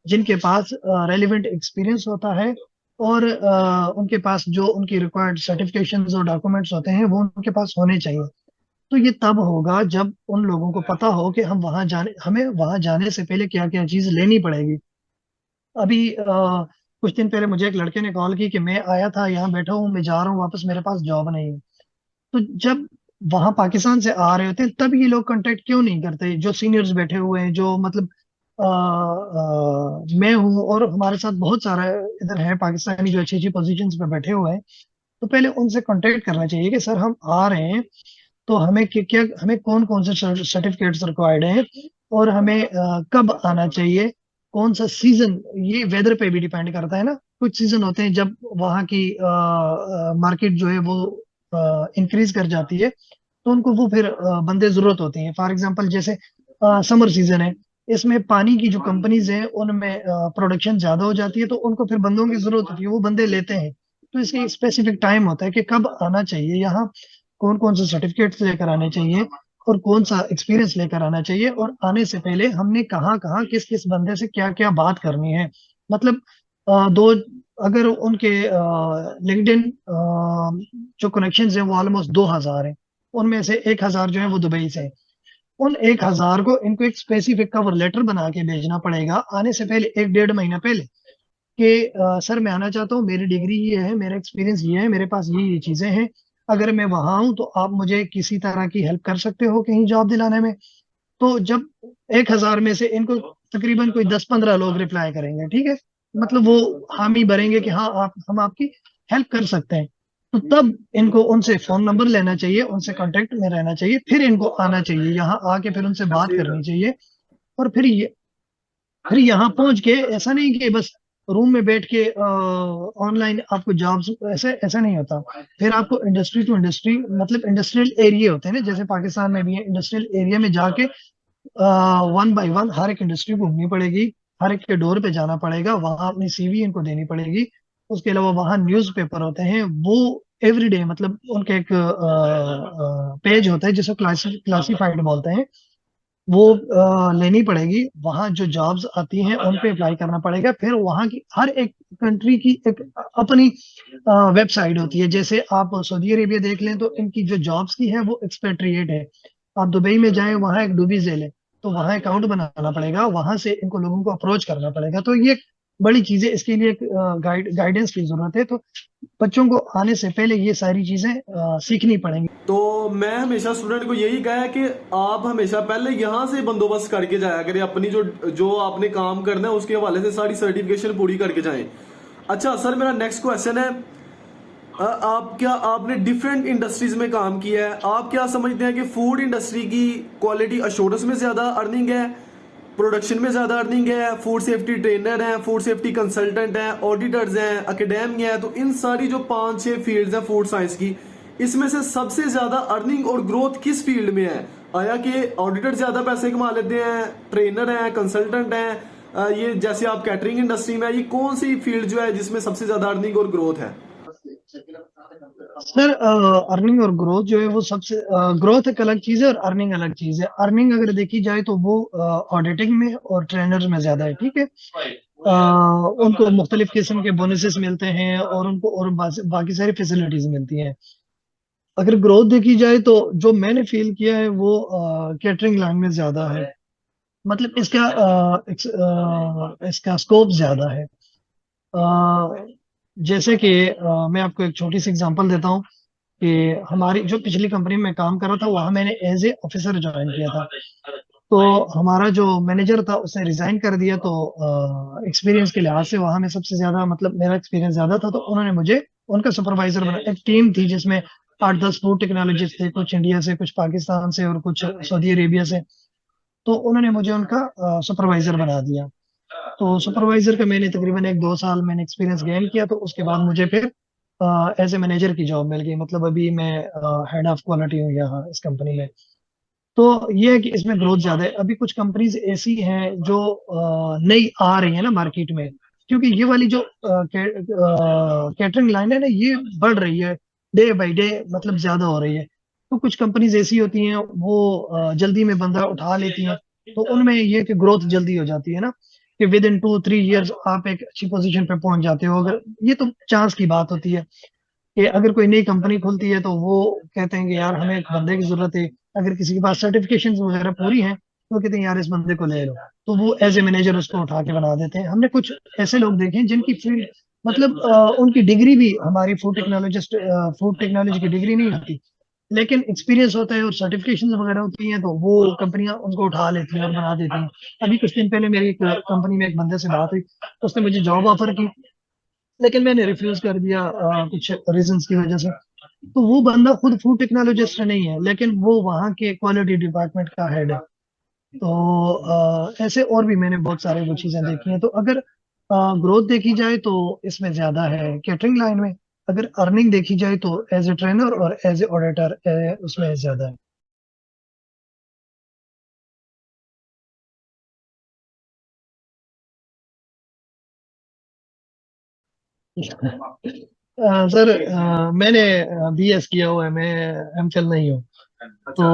जिनके पास रेलिवेंट एक्सपीरियंस होता है, और उनके पास जो उनकी रिक्वायर्ड सर्टिफिकेशंस और डॉक्यूमेंट्स होते हैं वो उनके पास होने चाहिए। तो ये तब होगा जब उन लोगों को पता हो कि हमें वहां जाने से पहले क्या क्या चीज लेनी पड़ेगी। अभी कुछ दिन पहले मुझे एक लड़के ने कॉल की कि मैं आया था, यहाँ बैठा हूँ, मैं जा रहा हूँ वापस, मेरे पास जॉब नहीं है। तो जब वहां पाकिस्तान से आ रहे होते हैं, तब ये लोग कांटेक्ट क्यों नहीं करते, जो सीनियर्स बैठे हुए हैं, जो मतलब मैं हूँ और हमारे साथ बहुत सारा इधर है पाकिस्तानी जो अच्छी अच्छी पोजीशंस पे बैठे हुए हैं। तो पहले उनसे कांटेक्ट करना चाहिए कि सर हम आ रहे हैं, तो हमें क्या क्या, हमें कौन कौन से सर्टिफिकेट्स रिक्वायर्ड हैं, और हमें कब आना चाहिए, कौन सा सीजन, ये वेदर पे भी डिपेंड करता है ना। कुछ सीजन होते हैं जब वहाँ की मार्केट जो है वो इंक्रीज कर जाती है, तो उनको वो फिर बंदे जरूरत होती हैं। फॉर एग्जांपल जैसे समर सीजन है, इसमें पानी की जो कंपनीज हैं उनमें प्रोडक्शन ज्यादा हो जाती है, तो उनको फिर बंदों की जरूरत होती है, वो बंदे लेते हैं। तो इसके स्पेसिफिक टाइम होता है कि कब आना चाहिए यहाँ, कौन कौन से सर्टिफिकेट्स लेकर आने चाहिए, और कौन सा एक्सपीरियंस लेकर आना चाहिए, और आने से पहले हमने कहाँ कहाँ किस किस बंदे से क्या क्या बात करनी है। मतलब दो, अगर उनके लिंक्डइन जो कनेक्शंस हैं वो ऑलमोस्ट 2000 हैं, उनमें से 1000 जो है वो दुबई से हैं। उन 1000 को इनको एक स्पेसिफिक कवर लेटर बना के भेजना पड़ेगा आने से पहले, एक डेढ़ महीना पहले, कि सर मैं आना चाहता हूँ, मेरी डिग्री ये है, मेरा एक्सपीरियंस ये है, मेरे पास ये चीजें हैं, अगर मैं वहां हूँ तो आप मुझे किसी तरह की हेल्प कर सकते हो कहीं जॉब दिलाने में। तो जब 1000 में से इनको तकरीबन कोई 10-15 लोग रिप्लाई करेंगे, ठीक है, मतलब वो हामी भरेंगे कि हाँ आप, हम आपकी हेल्प कर सकते हैं, तो तब इनको उनसे फोन नंबर लेना चाहिए, उनसे कांटेक्ट में रहना चाहिए, फिर इनको आना चाहिए यहाँ आके, फिर उनसे बात
ऐसे
करनी चाहिए। और फिर यहाँ पहुंच के ऐसा नहीं कि बस रूम में बैठ के ऑनलाइन आपको जॉब्स, ऐसे ऐसा नहीं होता। फिर आपको इंडस्ट्री टू इंडस्ट्री, मतलब इंडस्ट्रियल एरिया होते हैं ना, जैसे पाकिस्तान में भी है, इंडस्ट्रियल एरिया में जाके वन बाय वन हर एक इंडस्ट्री घूमनी पड़ेगी, हर एक के डोर पे जाना पड़ेगा, वहां अपनी सीवी इनको देनी पड़ेगी। उसके अलावा वहाँ न्यूज पेपर होते हैं, वो एवरीडे, मतलब उनका एक पेज होता है जिसे क्लासिफाइड बोलते हैं, वो लेनी पड़ेगी। वहाँ जो जॉब्स आती हैं उन पे अप्लाई करना पड़ेगा। फिर वहाँ की हर एक कंट्री की एक अपनी वेबसाइट होती है, जैसे आप सऊदी अरेबिया देख लें तो इनकी जो जॉब्स की है वो एक्सपेट्रिएट है। आप दुबई में जाएं, वहाँ एक डूबी जेल है, तो वहाँ अकाउंट बनाना पड़ेगा, वहां से इनको लोगों को अप्रोच करना पड़ेगा। तो ये बड़ी चीजें, इसके लिए एक गाइडेंस की जरूरत है, तो बच्चों को आने से पहले ये सारी चीजें सीखनी पड़ेंगी।
तो मैं हमेशा स्टूडेंट को यही कहा है कि आप हमेशा पहले यहाँ से बंदोबस्त करके जाया करें, अपनी जो जो आपने काम करना है उसके हवाले से सारी सर्टिफिकेशन पूरी करके जाएं। अच्छा सर, मेरा नेक्स्ट क्वेश्चन है, आप क्या, आपने डिफरेंट इंडस्ट्रीज में काम किया है, आप क्या समझते हैं कि फूड इंडस्ट्री की क्वालिटी अश्योरेंस में ज़्यादा अर्निंग है, प्रोडक्शन में ज़्यादा अर्निंग है, फूड सेफ्टी ट्रेनर हैं, फूड सेफ्टी कंसल्टेंट हैं, ऑडिटर्स हैं, अकेडेमी हैं, तो इन सारी जो 5-6 फील्ड्स हैं फूड साइंस की, इसमें से सबसे ज़्यादा अर्निंग और ग्रोथ किस फील्ड में है? आया कि ऑडिटर ज़्यादा पैसे कमा लेते हैं, ट्रेनर हैं, कंसल्टेंट हैं, ये जैसे आप कैटरिंग इंडस्ट्री में, ये कौन सी फील्ड जो है जिसमें सबसे ज़्यादा अर्निंग और ग्रोथ है?
सर अर्निंग और ग्रोथ जो है वो सबसे, ग्रोथ एक अलग चीज है और अर्निंग अलग चीज है। अर्निंग अगर देखी जाए तो वो ऑडिटिंग में और ट्रेनर्स में ज्यादा है, ठीक है। उनको मुख्तलिफ किस्म के बोनसेस मिलते हैं, और उनको और बाकी सारी फैसिलिटीज मिलती हैं। अगर ग्रोथ देखी जाए तो जो मैंने फील किया है वो कैटरिंग लाइन में ज्यादा है, मतलब इसका स्कोप ज्यादा है। जैसे कि मैं आपको एक छोटी सी एग्जांपल देता हूँ कि हमारी जो पिछली कंपनी में काम कर रहा था, वहाँ मैंने एज ए ऑफिसर ज्वाइन किया था। तो हमारा जो मैनेजर था उसने रिजाइन कर दिया, तो एक्सपीरियंस के लिहाज से वहाँ में सबसे ज्यादा, मतलब मेरा एक्सपीरियंस ज्यादा था, तो उन्होंने मुझे उनका सुपरवाइजर बना। एक टीम थी जिसमें 8-10 फूड टेक्नोलॉजिस्ट थे, कुछ इंडिया से, कुछ पाकिस्तान से और कुछ सऊदी अरेबिया से। तो उन्होंने मुझे उनका सुपरवाइजर बना दिया। तो सुपरवाइजर का मैंने तकरीबन 1-2 साल मैंने एक्सपीरियंस गेन किया, तो उसके बाद मुझे फिर एज ए मैनेजर की जॉब मिल गई। मतलब अभी मैं हेड ऑफ क्वालिटी हूँ यहाँ इस कंपनी में। तो ये है कि इसमें ग्रोथ ज्यादा है। अभी कुछ कंपनीज ऐसी हैं जो नई आ रही है ना मार्केट में, क्योंकि ये वाली जो कैटरिंग लाइन है ना, ये बढ़ रही है डे बाय डे, मतलब ज्यादा हो रही है। तो कुछ कंपनीज ऐसी होती हैं, वो जल्दी में बंदा उठा लेती हैं। तो उनमें ये कि ग्रोथ जल्दी हो जाती है ना, कि विद इन 2-3 ईयर्स आप एक अच्छी पोजीशन पे पहुंच जाते हो। अगर ये तो चांस की बात होती है कि अगर कोई नई कंपनी खुलती है तो वो कहते हैं कि यार हमें एक बंदे की जरूरत है। अगर किसी के पास सर्टिफिकेशन वगैरह पूरी हैं तो कहते हैं यार इस बंदे को ले लो। तो वो एज ए मैनेजर उसको उठा के बना देते हैं। हमने कुछ ऐसे लोग देखे हैं जिनकी फील्ड, मतलब उनकी डिग्री भी हमारी फूड टेक्नोलॉजी की डिग्री नहीं होती, लेकिन एक्सपीरियंस होता है और सर्टिफिकेशन वगैरह होती हैं, तो वो कंपनियां उनको उठा लेती हैं और बना देती हैं। अभी कुछ दिन पहले मेरी एक कंपनी में एक बंदे से बात हुई, उसने मुझे जॉब ऑफर की, लेकिन मैंने रिफ्यूज कर दिया कुछ रीजंस की वजह से। तो वो बंदा खुद फूड टेक्नोलॉजिस्ट नहीं है, लेकिन वो वहाँ के क्वालिटी डिपार्टमेंट का हेड है। तो ऐसे और भी मैंने बहुत सारे वो चीजें देखी हैं। तो अगर ग्रोथ देखी जाए तो इसमें ज्यादा है कैटरिंग लाइन में। अगर अर्निंग देखी जाए तो एज ए ट्रेनर और एज ए ऑडिटर उसमें ज्यादा है। सर मैंने बीएस किया हुआ है, मैं एमफिल नहीं हूँ। तो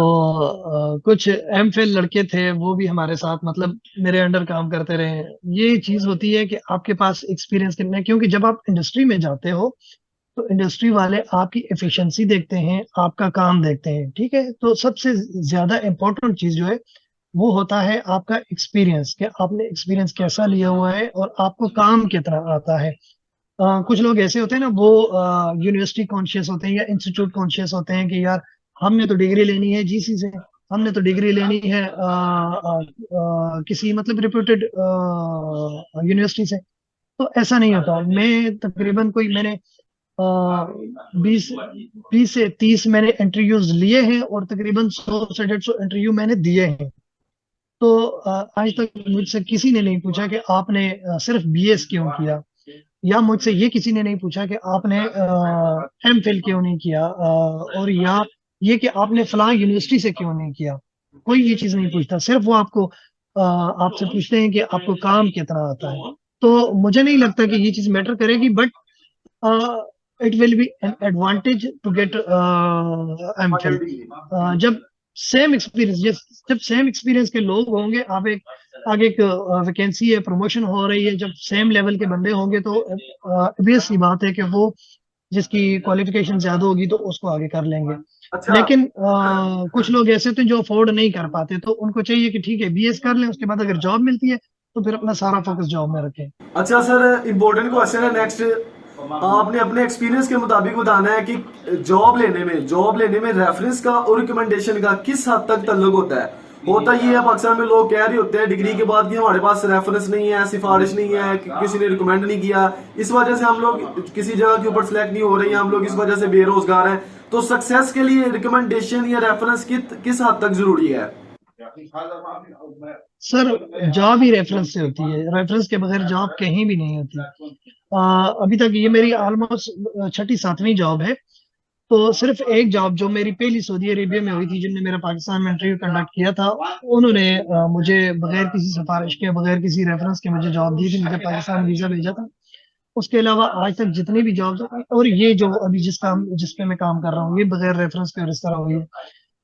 अच्छा।
कुछ एमफिल लड़के थे, वो भी हमारे साथ मतलब मेरे अंडर काम करते रहे। ये चीज होती है कि आपके पास एक्सपीरियंस कितना है, क्योंकि जब आप इंडस्ट्री में जाते हो तो इंडस्ट्री वाले आपकी एफिशिएंसी देखते हैं, आपका काम देखते हैं, ठीक है। तो सबसे ज्यादा इम्पोर्टेंट चीज जो है वो होता है आपका एक्सपीरियंस, कि आपने एक्सपीरियंस कैसा लिया हुआ है और आपको काम कितना आता है। कुछ लोग ऐसे होते हैं ना, वो यूनिवर्सिटी कॉन्शियस होते हैं या इंस्टीट्यूट कॉन्शियस होते हैं कि यार हमने तो डिग्री लेनी है जीसी से, हमने तो डिग्री लेनी है किसी मतलब रिप्यूटेड यूनिवर्सिटी से। तो ऐसा नहीं होता। मैं तकरीबन कोई मैंने 20 से 30 मैंने इंटरव्यूज लिए हैं और तकरीबन 100 से 150 इंटरव्यू मैंने दिए हैं। तो आज तक मुझसे किसी ने नहीं पूछा कि आपने सिर्फ बीएस क्यों किया, या मुझसे ये किसी ने नहीं पूछा कि आपने एम फिल क्यों नहीं किया, और या ये कि आपने फलां यूनिवर्सिटी से क्यों नहीं किया। कोई ये चीज नहीं पूछता, सिर्फ वो आपको आपसे पूछते हैं कि आपको काम कितना आता है। तो मुझे नहीं लगता कि ये चीज मैटर करेगी, but it will be an advantage to get MPhil. जब सेम एक्सपीरियंस जब सेम एक्सपीरियंस के लोग होंगे, आप एक आगे एक वैकेंसी है, प्रमोशन हो रही है, जब सेम लेवल के बंदे होंगे तो obvious सी बात है कि वो जिसकी क्वालिफिकेशन ज्यादा होगी तो उसको आगे कर लेंगे।
अच्छा।
लेकिन कुछ लोग ऐसे थे जो अफोर्ड नहीं कर पाते, तो उनको चाहिए कि ठीक है बीएस कर लें, उसके बाद अगर जॉब मिलती है तो फिर अपना सारा फोकस जॉब में रखें।
अच्छा सर, इम्पोर्टेंट क्वेश्चन है नेक्स्ट। आपने अपने एक्सपीरियंस के मुताबिक बताना है कि जॉब लेने में रेफरेंस का और रिकमेंडेशन का किस हद तक ताल्लुक होता है। होता ये है, पाकिस्तान में लोग कह रहे होते हैं डिग्री के बाद कि हमारे पास रेफरेंस नहीं है, सिफारिश नहीं है, किसी ने रिकमेंड नहीं किया, इस वजह से हम लोग किसी जगह के ऊपर सिलेक्ट नहीं हो रहे हैं, हम लोग इस वजह से बेरोजगार हैं। तो सक्सेस के लिए रिकमेंडेशन या रेफरेंस किस हद तक जरूरी है।
सर जॉब ही रेफरेंस से होती है, रेफरेंस के बगैर जॉब कहीं भी नहीं होती। अभी तक ये मेरी ऑलमोस्ट छठी सातवीं जॉब है। तो सिर्फ एक जॉब जो मेरी पहली सऊदी अरेबिया में हुई थी, जिनने मेरा पाकिस्तान में इंटरव्यू कंडक्ट किया था, उन्होंने मुझे बगैर किसी सिफारिश के, बगैर किसी रेफरेंस के मुझे जॉब दी थी, मुझे पाकिस्तान वीजा भेजा था। उसके अलावा आज तक जितनी भी जॉब्स, और ये जो अभी जिस पे मैं काम कर रहा हूँ, ये बगैर रेफरेंस के और इस तरह हुई है।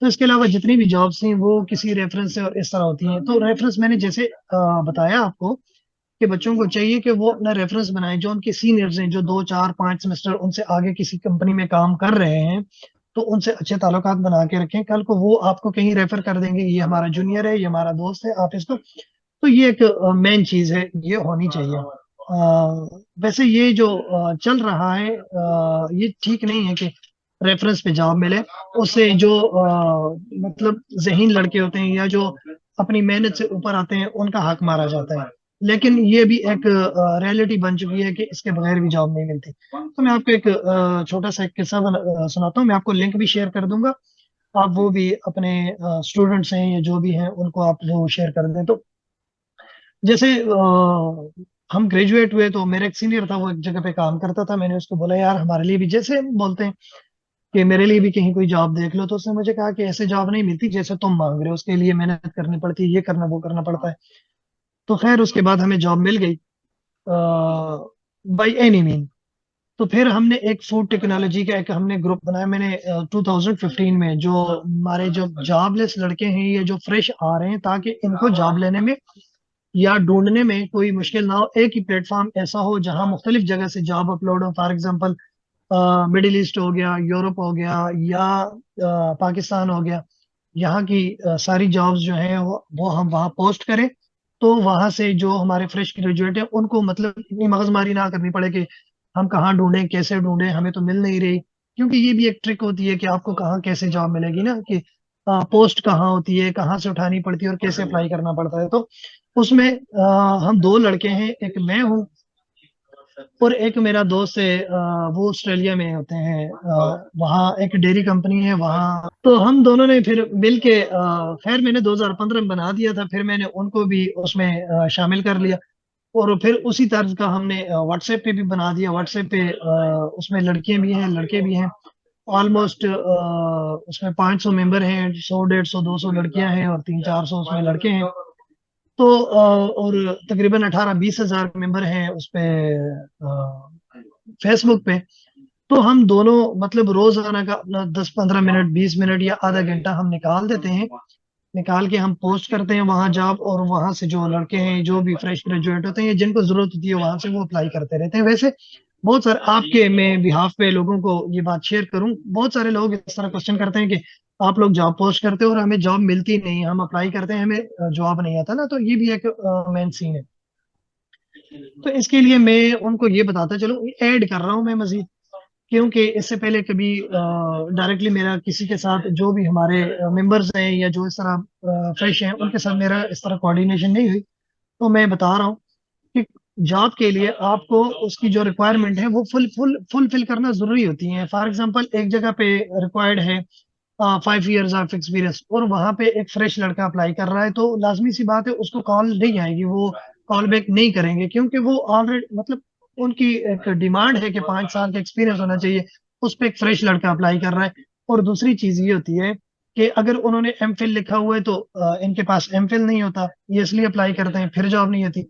तो इसके अलावा जितनी भी जॉब्स थी वो किसी रेफरेंस से और इस तरह होती हैं। तो रेफरेंस मैंने जैसे बताया आपको कि बच्चों को चाहिए कि वो अपना रेफरेंस बनाए, जो उनके सीनियर्स हैं, जो 2 4 5 सेमेस्टर उनसे आगे किसी कंपनी में काम कर रहे हैं, तो उनसे अच्छे ताल्लुकात बना के रखें। कल को वो आपको कहीं रेफर कर देंगे, ये हमारा जूनियर है, ये हमारा दोस्त है, आप इसको। तो ये एक मेन चीज है, ये होनी चाहिए। वैसे ये जो चल रहा है, ये ठीक नहीं है कि रेफरेंस पे जॉब मिले। उससे जो मतलब जहीन लड़के होते हैं या जो अपनी मेहनत से ऊपर आते हैं, उनका हक मारा जाता है। लेकिन ये भी एक रियलिटी बन चुकी है कि इसके बगैर भी जॉब नहीं मिलती। तो मैं आपको एक छोटा सा एक किस्सा सुनाता हूँ। मैं आपको लिंक भी शेयर कर दूंगा, आप वो भी अपने स्टूडेंट्स हैं या जो भी हैं उनको आप वो शेयर कर दें। तो जैसे हम ग्रेजुएट हुए तो मेरा एक सीनियर था, वो एक जगह पे काम करता था। मैंने उसको बोला यार हमारे लिए भी, जैसे हम बोलते हैं कि मेरे लिए भी कहीं कोई जॉब देख लो, तो उसने मुझे कहा कि ऐसे जॉब नहीं मिलती जैसे तुम मांग रहे हो, उसके लिए मेहनत करनी पड़ती है, ये करना वो करना पड़ता है। तो खैर उसके बाद हमें जॉब मिल गई बाई एनी मीन। तो फिर हमने एक फूड टेक्नोलॉजी का एक हमने ग्रुप बनाया। मैंने 2015 में, जो हमारे जो जॉबलेस लड़के हैं या जो फ्रेश आ रहे हैं, ताकि इनको जॉब लेने में या ढूंढने में कोई मुश्किल ना हो, एक ही प्लेटफॉर्म ऐसा हो जहां मुख्तलिफ जगह से जॉब अपलोड हो। फॉर एग्जांपल मिडिल ईस्ट हो गया, यूरोप हो गया, या पाकिस्तान हो गया, यहाँ की सारी जॉब्स जो हैं वो हम वहाँ पोस्ट करें। तो वहां से जो हमारे फ्रेश ग्रेजुएट हैं उनको मतलब इतनी मगजमारी ना करनी पड़े कि हम कहाँ ढूंढें कैसे ढूंढें, हमें तो मिल नहीं रही। क्योंकि ये भी एक ट्रिक होती है कि आपको कहाँ कैसे जॉब मिलेगी ना, कि पोस्ट कहाँ होती है, कहाँ से उठानी पड़ती है और कैसे अप्लाई करना पड़ता है। तो उसमें हम दो लड़के हैं, एक मैं हूँ और एक मेरा दोस्त है। वो ऑस्ट्रेलिया में होते हैं, वहाँ एक डेयरी कंपनी है वहाँ। तो हम दोनों ने फिर मिल के खैर मैंने 2015 में बना दिया था, फिर मैंने उनको भी उसमें शामिल कर लिया। और फिर उसी तर्ज का हमने व्हाट्सएप पे भी बना दिया। व्हाट्सएप पे उसमें लड़कियां भी हैं लड़के भी हैं। ऑलमोस्ट उसमें 500 मेंबर हैं, 100 150 200 लड़कियां हैं और 300 400 उसमें लड़के हैं। तो और तकरीबन 18 20 हज़ार मेंबर हैं उस पे फेसबुक पे। तो हम दोनों मतलब रोजाना का अपना 10 15 मिनट 20 मिनट या आधा घंटा हम निकाल देते हैं, निकाल के हम पोस्ट करते हैं वहां जॉब। और वहां से जो लड़के हैं जो भी फ्रेश ग्रेजुएट होते हैं जिनको जरूरत होती है वहां से वो अप्लाई करते रहते हैं। वैसे बहुत सारे आपके मैं बिहाफ पे लोगों को ये बात शेयर करूं, बहुत सारे लोग इस तरह क्वेश्चन करते हैं कि आप लोग जॉब पोस्ट करते हो और हमें जॉब मिलती नहीं, हम अप्लाई करते हैं हमें जॉब नहीं आता ना। तो ये भी एक मेन सीन है। तो इसके लिए मैं उनको ये बताता चलो, ऐड कर रहा हूँ मैं मजीद। क्योंकि इससे पहले कभी डायरेक्टली मेरा किसी के साथ, जो भी हमारे मेंबर्स हैं या जो इस तरह फ्रेश हैं, उनके साथ मेरा इस तरह कोऑर्डिनेशन नहीं हुई। तो मैं बता रहा हूँ कि जॉब के लिए आपको उसकी जो रिक्वायरमेंट है वो फुलफिल करना जरूरी होती है। फॉर एग्जांपल एक जगह पे रिक्वायर्ड है 5 years ऑफ एक्सपीरियंस, और वहां पे एक फ्रेश लड़का अप्लाई कर रहा है, तो लाजमी सी बात है उसको कॉल नहीं आएगी, वो कॉल बैक नहीं करेंगे। क्योंकि वो ऑलरेडी मतलब उनकी एक डिमांड है कि 5 साल का एक्सपीरियंस होना चाहिए, उस पर एक फ्रेश लड़का अप्लाई कर रहा है। और दूसरी चीज ये होती है कि अगर उन्होंने एम फिल लिखा हुआ है तो इनके पास एम फिल नहीं होता, ये इसलिए अप्लाई करते हैं, फिर जॉब नहीं होती।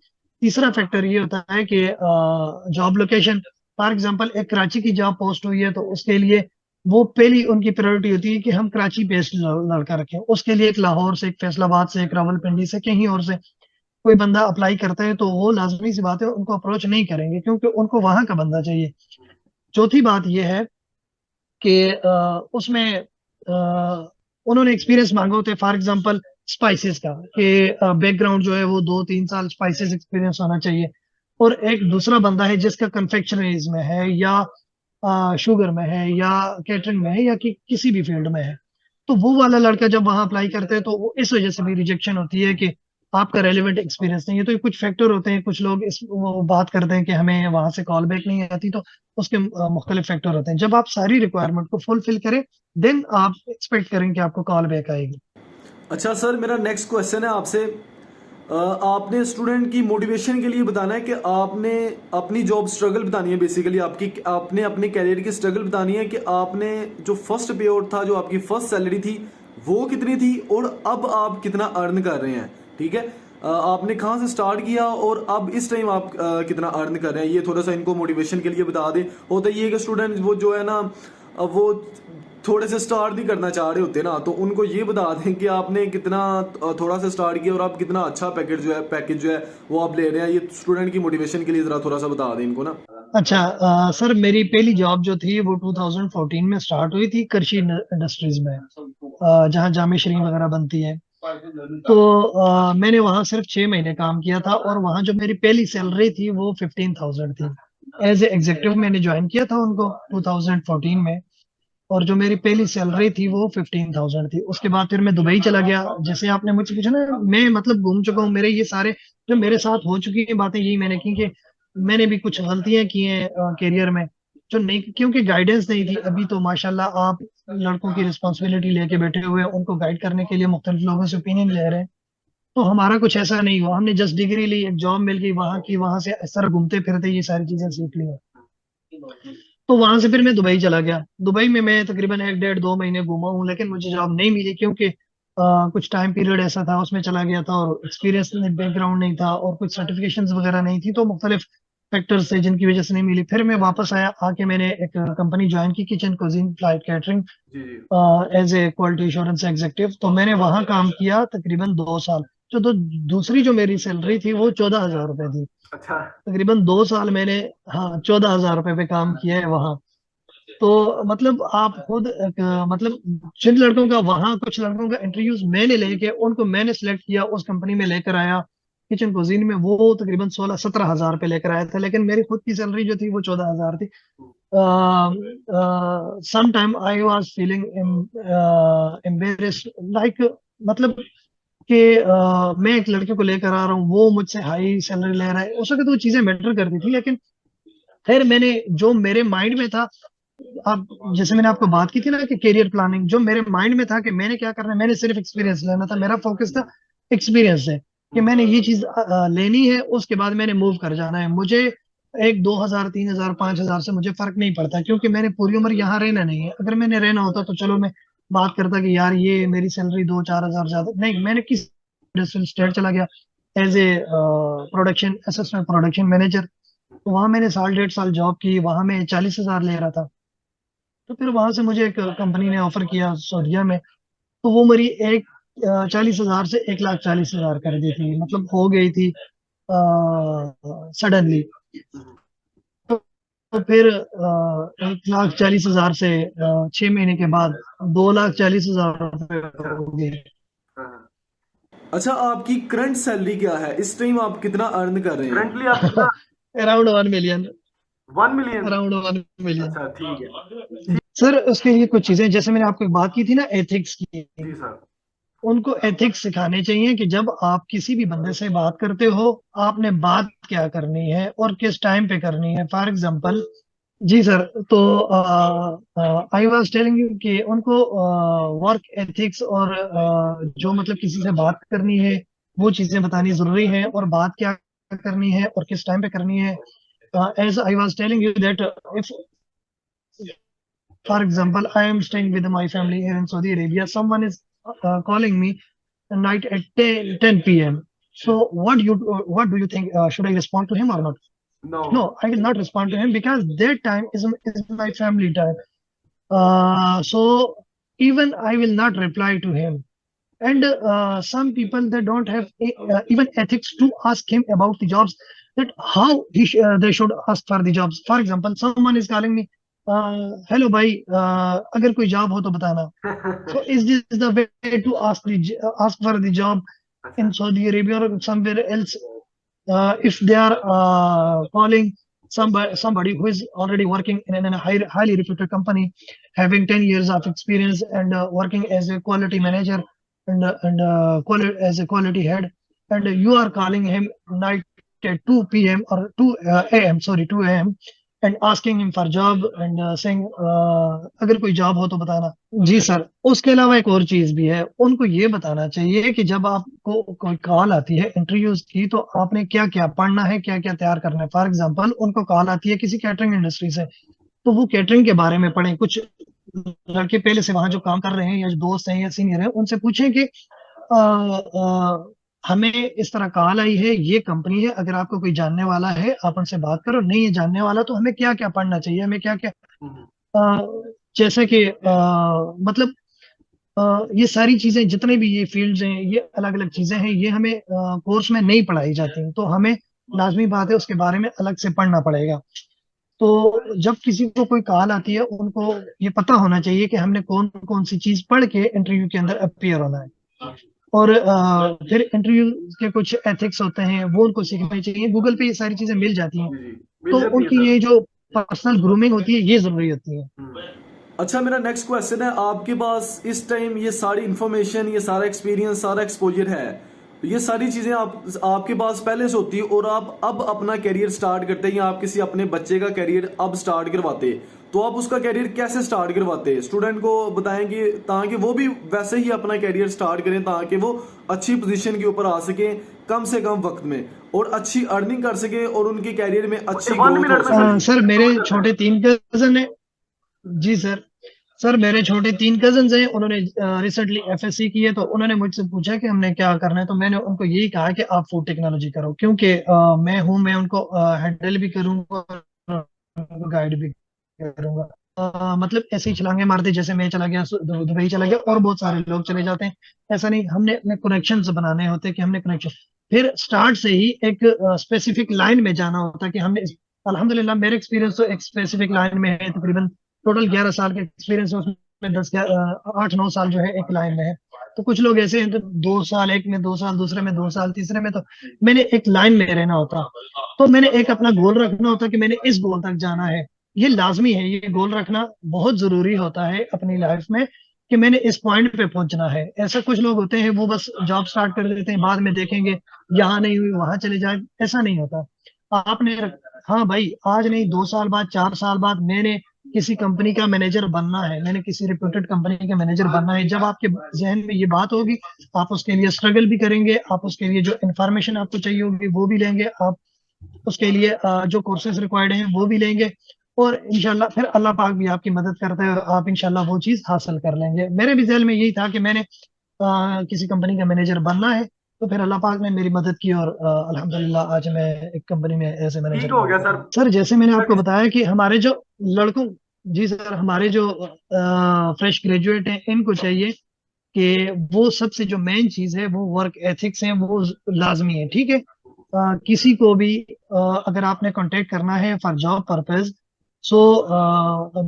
तीसरा फैक्टर ये होता है कि जॉब लोकेशन। फॉर एग्जांपल एक कराची की जॉब पोस्ट हुई है तो उसके लिए वो पहली उनकी प्रायोरिटी होती है कि हम कराची बेस्ड लड़का रखें। उसके लिए एक लाहौर से, एक फैसलाबाद से, एक रावलपिंडी से, कहीं और से कोई बंदा अप्लाई करता है तो वो लाजमी सी बात है उनको अप्रोच नहीं करेंगे, क्योंकि उनको वहां का बंदा चाहिए। चौथी बात यह है कि उसमें उन्होंने एक्सपीरियंस मांगा होता है। फॉर एग्जांपल स्पाइसेस का, कि बैकग्राउंड जो है वो 2 3 साल स्पाइसेस एक्सपीरियंस होना चाहिए। और एक दूसरा बंदा है जिसका कन्फेक्शनरीज में है या शुगर में है या केटरिंग में है या किसी भी फील्ड में है। तो वो वाला लड़का जब वहां अप्लाई करते हैं तो वो इस वजह से भी रिजेक्शन होती है कि आपका रेलिवेंट एक्सपीरियंस नहीं है। तो ये कुछ फैक्टर होते हैं। कुछ लोग इस वो बात करते हैं कि हमें वहां से कॉल बैक नहीं आती, तो उसके मुख्तलिफ फैक्टर होते हैं। जब आप सारी रिक्वायरमेंट को फुलफिल करें देन आप एक्सपेक्ट करें कि आपको कॉल बैक आएगी।
अच्छा सर, मेरा नेक्स्ट क्वेश्चन है आपसे। आपने स्टूडेंट की मोटिवेशन के लिए बताना है कि आपने अपनी जॉब स्ट्रगल बतानी है, बेसिकली आपकी आपने अपने कैरियर की स्ट्रगल बतानी है कि आपने जो फर्स्ट पे आउट था, जो आपकी फर्स्ट सैलरी थी वो कितनी थी और अब आप कितना अर्न कर रहे हैं। ठीक है, आपने कहाँ से स्टार्ट किया और अब इस टाइम आप कितना अर्न कर रहे हैं, ये थोड़ा सा इनको मोटिवेशन के लिए बता दें। होता ये है कि स्टूडेंट वो जो है ना, वो थोड़े से स्टार्ट नहीं करना चाह रहे होते ना, तो उनको ये बता दें कि आपने कितना थोड़ा सा स्टार्ट किया और आप कितना अच्छा पैकेज जो है वो आप ले रहे हैं। ये स्टूडेंट की मोटिवेशन के लिए जरा थोड़ा सा बता दें इनको ना।
अच्छा सर, मेरी पहली जॉब जो थी वो 2014 में स्टार्ट हुई थी कृषि इंडस्ट्रीज में, जहाँ जामे शरीन वगैरह बनती है। तो मैंने वहाँ सिर्फ 6 महीने काम किया था और वहाँ जो मेरी पहली सैलरी थी वो 15,000 थी। एज ए एग्जीक्यूटिव मैंने ज्वाइन किया था उनको 2014 में। और जो मेरी पहली सैलरी थी वो 15,000 थी। उसके बाद फिर मैं दुबई चला गया। जैसे आपने मुझसे पूछा ना, मैं मतलब घूम चुका हूँ। मेरे ये सारे जो मेरे साथ हो चुकी हैं बातें, यही मैंने की कि मैंने भी कुछ गलतियां की हैं करियर में, जो नहीं, क्योंकि गाइडेंस नहीं थी। अभी तो माशाल्लाह आप लड़कों की रिस्पॉन्सिबिलिटी लेके बैठे हुए हैं, उनको गाइड करने के लिए मुख्तलिफ लोगों से ओपिनियन ले रहे हैं। तो हमारा कुछ ऐसा नहीं हुआ, हमने जस्ट डिग्री ली, एक जॉब मिल गई वहां की, वहां से सर घूमते फिरते ये सारी चीजें सीख ली हैं। तो वहां से फिर मैं दुबई चला गया। दुबई में मैं तकरीबन 1 डेढ़ 2 महीने घूमा हूँ, लेकिन मुझे जॉब नहीं मिली, क्योंकि कुछ टाइम पीरियड ऐसा था उसमें चला गया था, और एक्सपीरियंस बैकग्राउंड नहीं था, और कुछ सर्टिफिकेशंस वगैरह नहीं थी, तो मुख्तलिफ फैक्टर्स थे जिनकी वजह से नहीं मिली। फिर मैं वापस आया, आके मैंने एक कंपनी ज्वाइन की, किचन कुजीन फ्लाइट कैटरिंग,
जी जी।
As a quality assurance executive. तो मैंने वहां काम किया तकरीबन 2 साल। तो दूसरी जो मेरी सैलरी थी वो 14,000 रुपए थी।
अच्छा।
तकरीबन 2 साल मैंने, हाँ, 14,000 रुपए पे काम किया है वहां। तो मतलब आप खुद मतलब जिन लड़कों का वहां, कुछ लड़कों का इंटरव्यूज मैंने लेके उनको मैंने सिलेक्ट किया, उस कंपनी में लेकर आया किचन कुजीन में, वो तकरीबन 16-17 हजार पे लेकर आया था। लेकिन मेरी खुद की सैलरी जो थी वो 14,000 थी। Some time I was feeling embarrassed, like, मतलब कि मैं एक लड़के को लेकर आ रहा हूँ, वो मुझसे हाई सैलरी ले रहा है। उस वक्त तो वो चीजें मैटर करती थी, लेकिन खैर मैंने जो मेरे माइंड में था, अब जैसे मैंने आपको बात की थी ना कि करियर प्लानिंग, जो मेरे माइंड में था कि मैंने क्या करना है, मैंने सिर्फ एक्सपीरियंस लेना था, मेरा फोकस था एक्सपीरियंस से, कि मैंने ये चीज लेनी है, उसके बाद मैंने मूव कर जाना है। मुझे 1, 2 हजार, 3 हजार, 5 हजार से मुझे फर्क नहीं पड़ता, क्योंकि मैंने पूरी उम्र यहाँ रहना नहीं है। अगर मैंने रहना होता तो चलो मैं बात करता कि यार ये मेरी सैलरी 2, 4 हजार ज्यादा नहीं। मैंने किस इंडस्ट्रियल स्टेट चला गया as a production assistant, production manager. तो वहां मैंने 1.5 साल जॉब की, वहां मैं 40 हजार ले रहा था। तो फिर वहां से मुझे एक कंपनी ने ऑफर किया सऊदीया में। तो वो मेरी एक 40 हजार से 1,40,000 कर दी थी, मतलब हो गई थी सडनली। तो, तो फिर 1,40,000 से 6 महीने के बाद 2,40,000 रुपये
अच्छा।
हो गई।
हाँ। अच्छा, आपकी करंट सैलरी क्या है? इस टाइम आप कितना अर्न कर रहे हैं? करंटली आप कितना?
Around 1 million.
1 million?
Around 1 million.
अच्छा, ठीक है।
सर उसके लिए कुछ चीजें, जैसे मैंने आपको एक बात की थी ना एथिक्स की,
जी सर।
उनको एथिक्स सिखाने चाहिए कि जब आप किसी भी बंदे से बात करते हो, आपने बात क्या करनी है और किस टाइम पे करनी है। फॉर एग्जांपल, जी सर, तो आई वाज टेलिंग यू कि उनको वर्क एथिक्स और जो मतलब किसी से बात करनी है वो चीजें बतानी जरूरी है, और बात क्या करनी है और किस टाइम पे करनी है। As I was telling you that if, for example, I am staying with my family here in Saudi Arabia. Someone is calling me at night at 10 p.m. So what do you think? Should I respond to him or not?
No.
No, I will not respond to him, because that time is my family time. So even I will not reply to him. And some people, they don't have even ethics to ask him about the jobs, that how they should ask for the jobs. For example, someone is calling me, hello bhai, अगर कोई job हो तो बताना. So is this the way to ask for the job in Saudi Arabia or somewhere else? If they are calling somebody who is already working in a highly reputed company, having 10 years of experience, and working as a quality manager, as a quality head, and you are calling him night at 2 p.m. or 2 a.m. sorry, 2 a.m. and asking him for job, and saying अगर कोई job हो तो बताना. जी sir, उसके अलावा एक और चीज भी है, उनको ये बताना चाहिए कि जब आपको कोई कॉल आती है इंटरव्यूज की, तो आपने क्या क्या पढ़ना है, क्या क्या तैयार करना है. फॉर एग्जांपल, उनको कॉल आती है किसी कैटरिंग इंडस्ट्री से, तो वो कैटरिंग के बारे में पढ़ें. कुछ लड़के पहले से वहां जो काम कर रहे हैं, या जो दोस्त हैं या सीनियर हैं, उनसे पूछें कि हमें इस तरह कॉल आई है, ये कंपनी है, अगर आपको कोई जानने वाला है आप उनसे बात करो. नहीं है जानने वाला, तो हमें क्या क्या पढ़ना चाहिए, हमें क्या क्या, जैसे कि मतलब ये सारी चीजें, जितने भी ये फील्ड्स हैं, ये अलग अलग चीजें हैं, ये हमें कोर्स में नहीं पढ़ाई जाती हैं, तो हमें लाजमी बात है उसके बारे में अलग से पढ़ना पड़ेगा. तो जब किसी को कोई कॉल आती है, उनको ये पता होना चाहिए कि हमने कौन कौन सी चीज पढ़ के इंटरव्यू के अंदर अपीयर होना है. और फिर इंटरव्यू के कुछ एथिक्स होते हैं, वो उनको सीखना चाहिए. गूगल पे ये सारी चीजें मिल जाती हैं,
जी जी, मिल
तो
जाती है
उनकी
सर।
ये जो पर्सनल ग्रूमिंग होती है, ये जरूरी होती है.
अच्छा, मेरा नेक्स्ट क्वेश्चन है, आपके पास इस टाइम ये सारी इंफॉर्मेशन, ये सारा एक्सपीरियंस, सारा एक्सपोजर है, ये सारी चीजें आपके पास पहले से होती है और आप अब अपना करियर स्टार्ट करते हैं या आप किसी अपने बच्चे का करियर अब स्टार्ट करवाते, तो आप उसका करियर कैसे स्टार्ट करवाते? स्टूडेंट को बताएंगे ताकि वो भी वैसे ही अपना करियर स्टार्ट करें, ताकि वो अच्छी पोजीशन के ऊपर आ सके कम से कम वक्त में और अच्छी अर्निंग कर सके और उनके करियर में अच्छी ग्रोथ हो सके।
सर मेरे छोटे 3 कजन है। जी सर। सर मेरे छोटे 3 कजन हैं, उन्होंने रिसेंटली एफएससी की है, तो उन्होंने मुझसे पूछा कि हमने क्या करना है, तो मैंने उनको यही कहा कि आप फूड टेक्नोलॉजी करो, क्योंकि मैं उनको हैंडल भी करूंगा और उनको गाइड भी करूंगा। मतलब ऐसे ही छलांगे मारते, जैसे मैं चला गया दुबई चला गया और बहुत सारे लोग चले जाते हैं। ऐसा नहीं, हमने अपने कनेक्शंस बनाने होते हैं कि हमने कनेक्शन फिर स्टार्ट से ही एक स्पेसिफिक लाइन में जाना होता है कि हमने अल्हम्दुलिल्लाह मेरे एक्सपीरियंस तो एक स्पेसिफिक लाइन में है, तकरीबन टोटल 11 साल का एक्सपीरियंस है, उसमें 8-9 साल जो है एक लाइन में है। तो कुछ लोग ऐसे हैं तो 2 साल एक में, 2 साल दूसरे में, 2 साल तीसरे में, तो मैंने एक लाइन में रहना होता। तो मैंने एक अपना गोल रखना होता कि मैंने इस गोल तक जाना है। ये लाजमी है, ये गोल रखना बहुत जरूरी होता है अपनी लाइफ में कि मैंने इस पॉइंट पे पहुंचना है। ऐसा कुछ लोग होते हैं वो बस जॉब स्टार्ट कर देते हैं, बाद में देखेंगे यहाँ नहीं हुई वहां चले जाए, ऐसा नहीं होता। आपने हाँ भाई, आज नहीं 2 साल बाद, 4 साल बाद मैंने किसी कंपनी का मैनेजर बनना है, मैंने किसी रिप्यूटेड कंपनी का मैनेजर बनना है, जब आपके जहन में ये बात होगी, आप उसके लिए स्ट्रगल भी करेंगे, आप उसके लिए जो इन्फॉर्मेशन आपको चाहिए होगी वो भी लेंगे, आप उसके लिए जो कोर्सेज रिक्वायर्ड हैं वो भी लेंगे, और इंशाल्लाह फिर अल्लाह पाक भी आपकी मदद करता है और आप इंशाल्लाह वो चीज हासिल कर लेंगे। मेरे भी जहन में यही था कि मैंने किसी कंपनी का मैनेजर बनना है, तो फिर अल्लाह पाक ने मेरी मदद की और अल्हम्दुलिल्लाह आज मैं एक कंपनी में एज ए मैनेजर हो गया सर। सर जैसे मैंने आपको बताया कि हमारे जो लड़कों जी सर, हमारे जो फ्रेश ग्रेजुएट हैं इनको चाहिए कि वो सबसे जो मेन चीज है वो वर्क एथिक्स है, वो लाजमी है, ठीक है। किसी को भी अगर आपने कांटेक्ट करना है for job purpose, so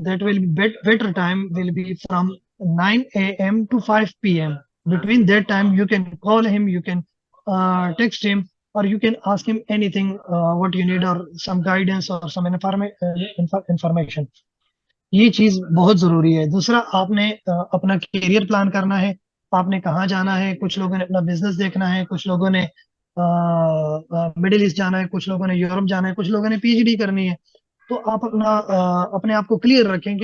that will better time will be from 9 a.m. to 5 p.m. Between that time you can call him, you can text him, or you can ask him anything what you need, or some guidance or some information। ये चीज बहुत जरूरी है। दूसरा, आपने अपना career plan करना है, आपने कहाँ जाना है। कुछ लोगों ने अपना बिजनेस देखना है, कुछ लोगों ने मिडिल ईस्ट जाना है, कुछ लोगों ने यूरोप जाना है, कुछ लोगों ने पीएचडी करनी है। तो आप अपने आप को क्लियर रखें कि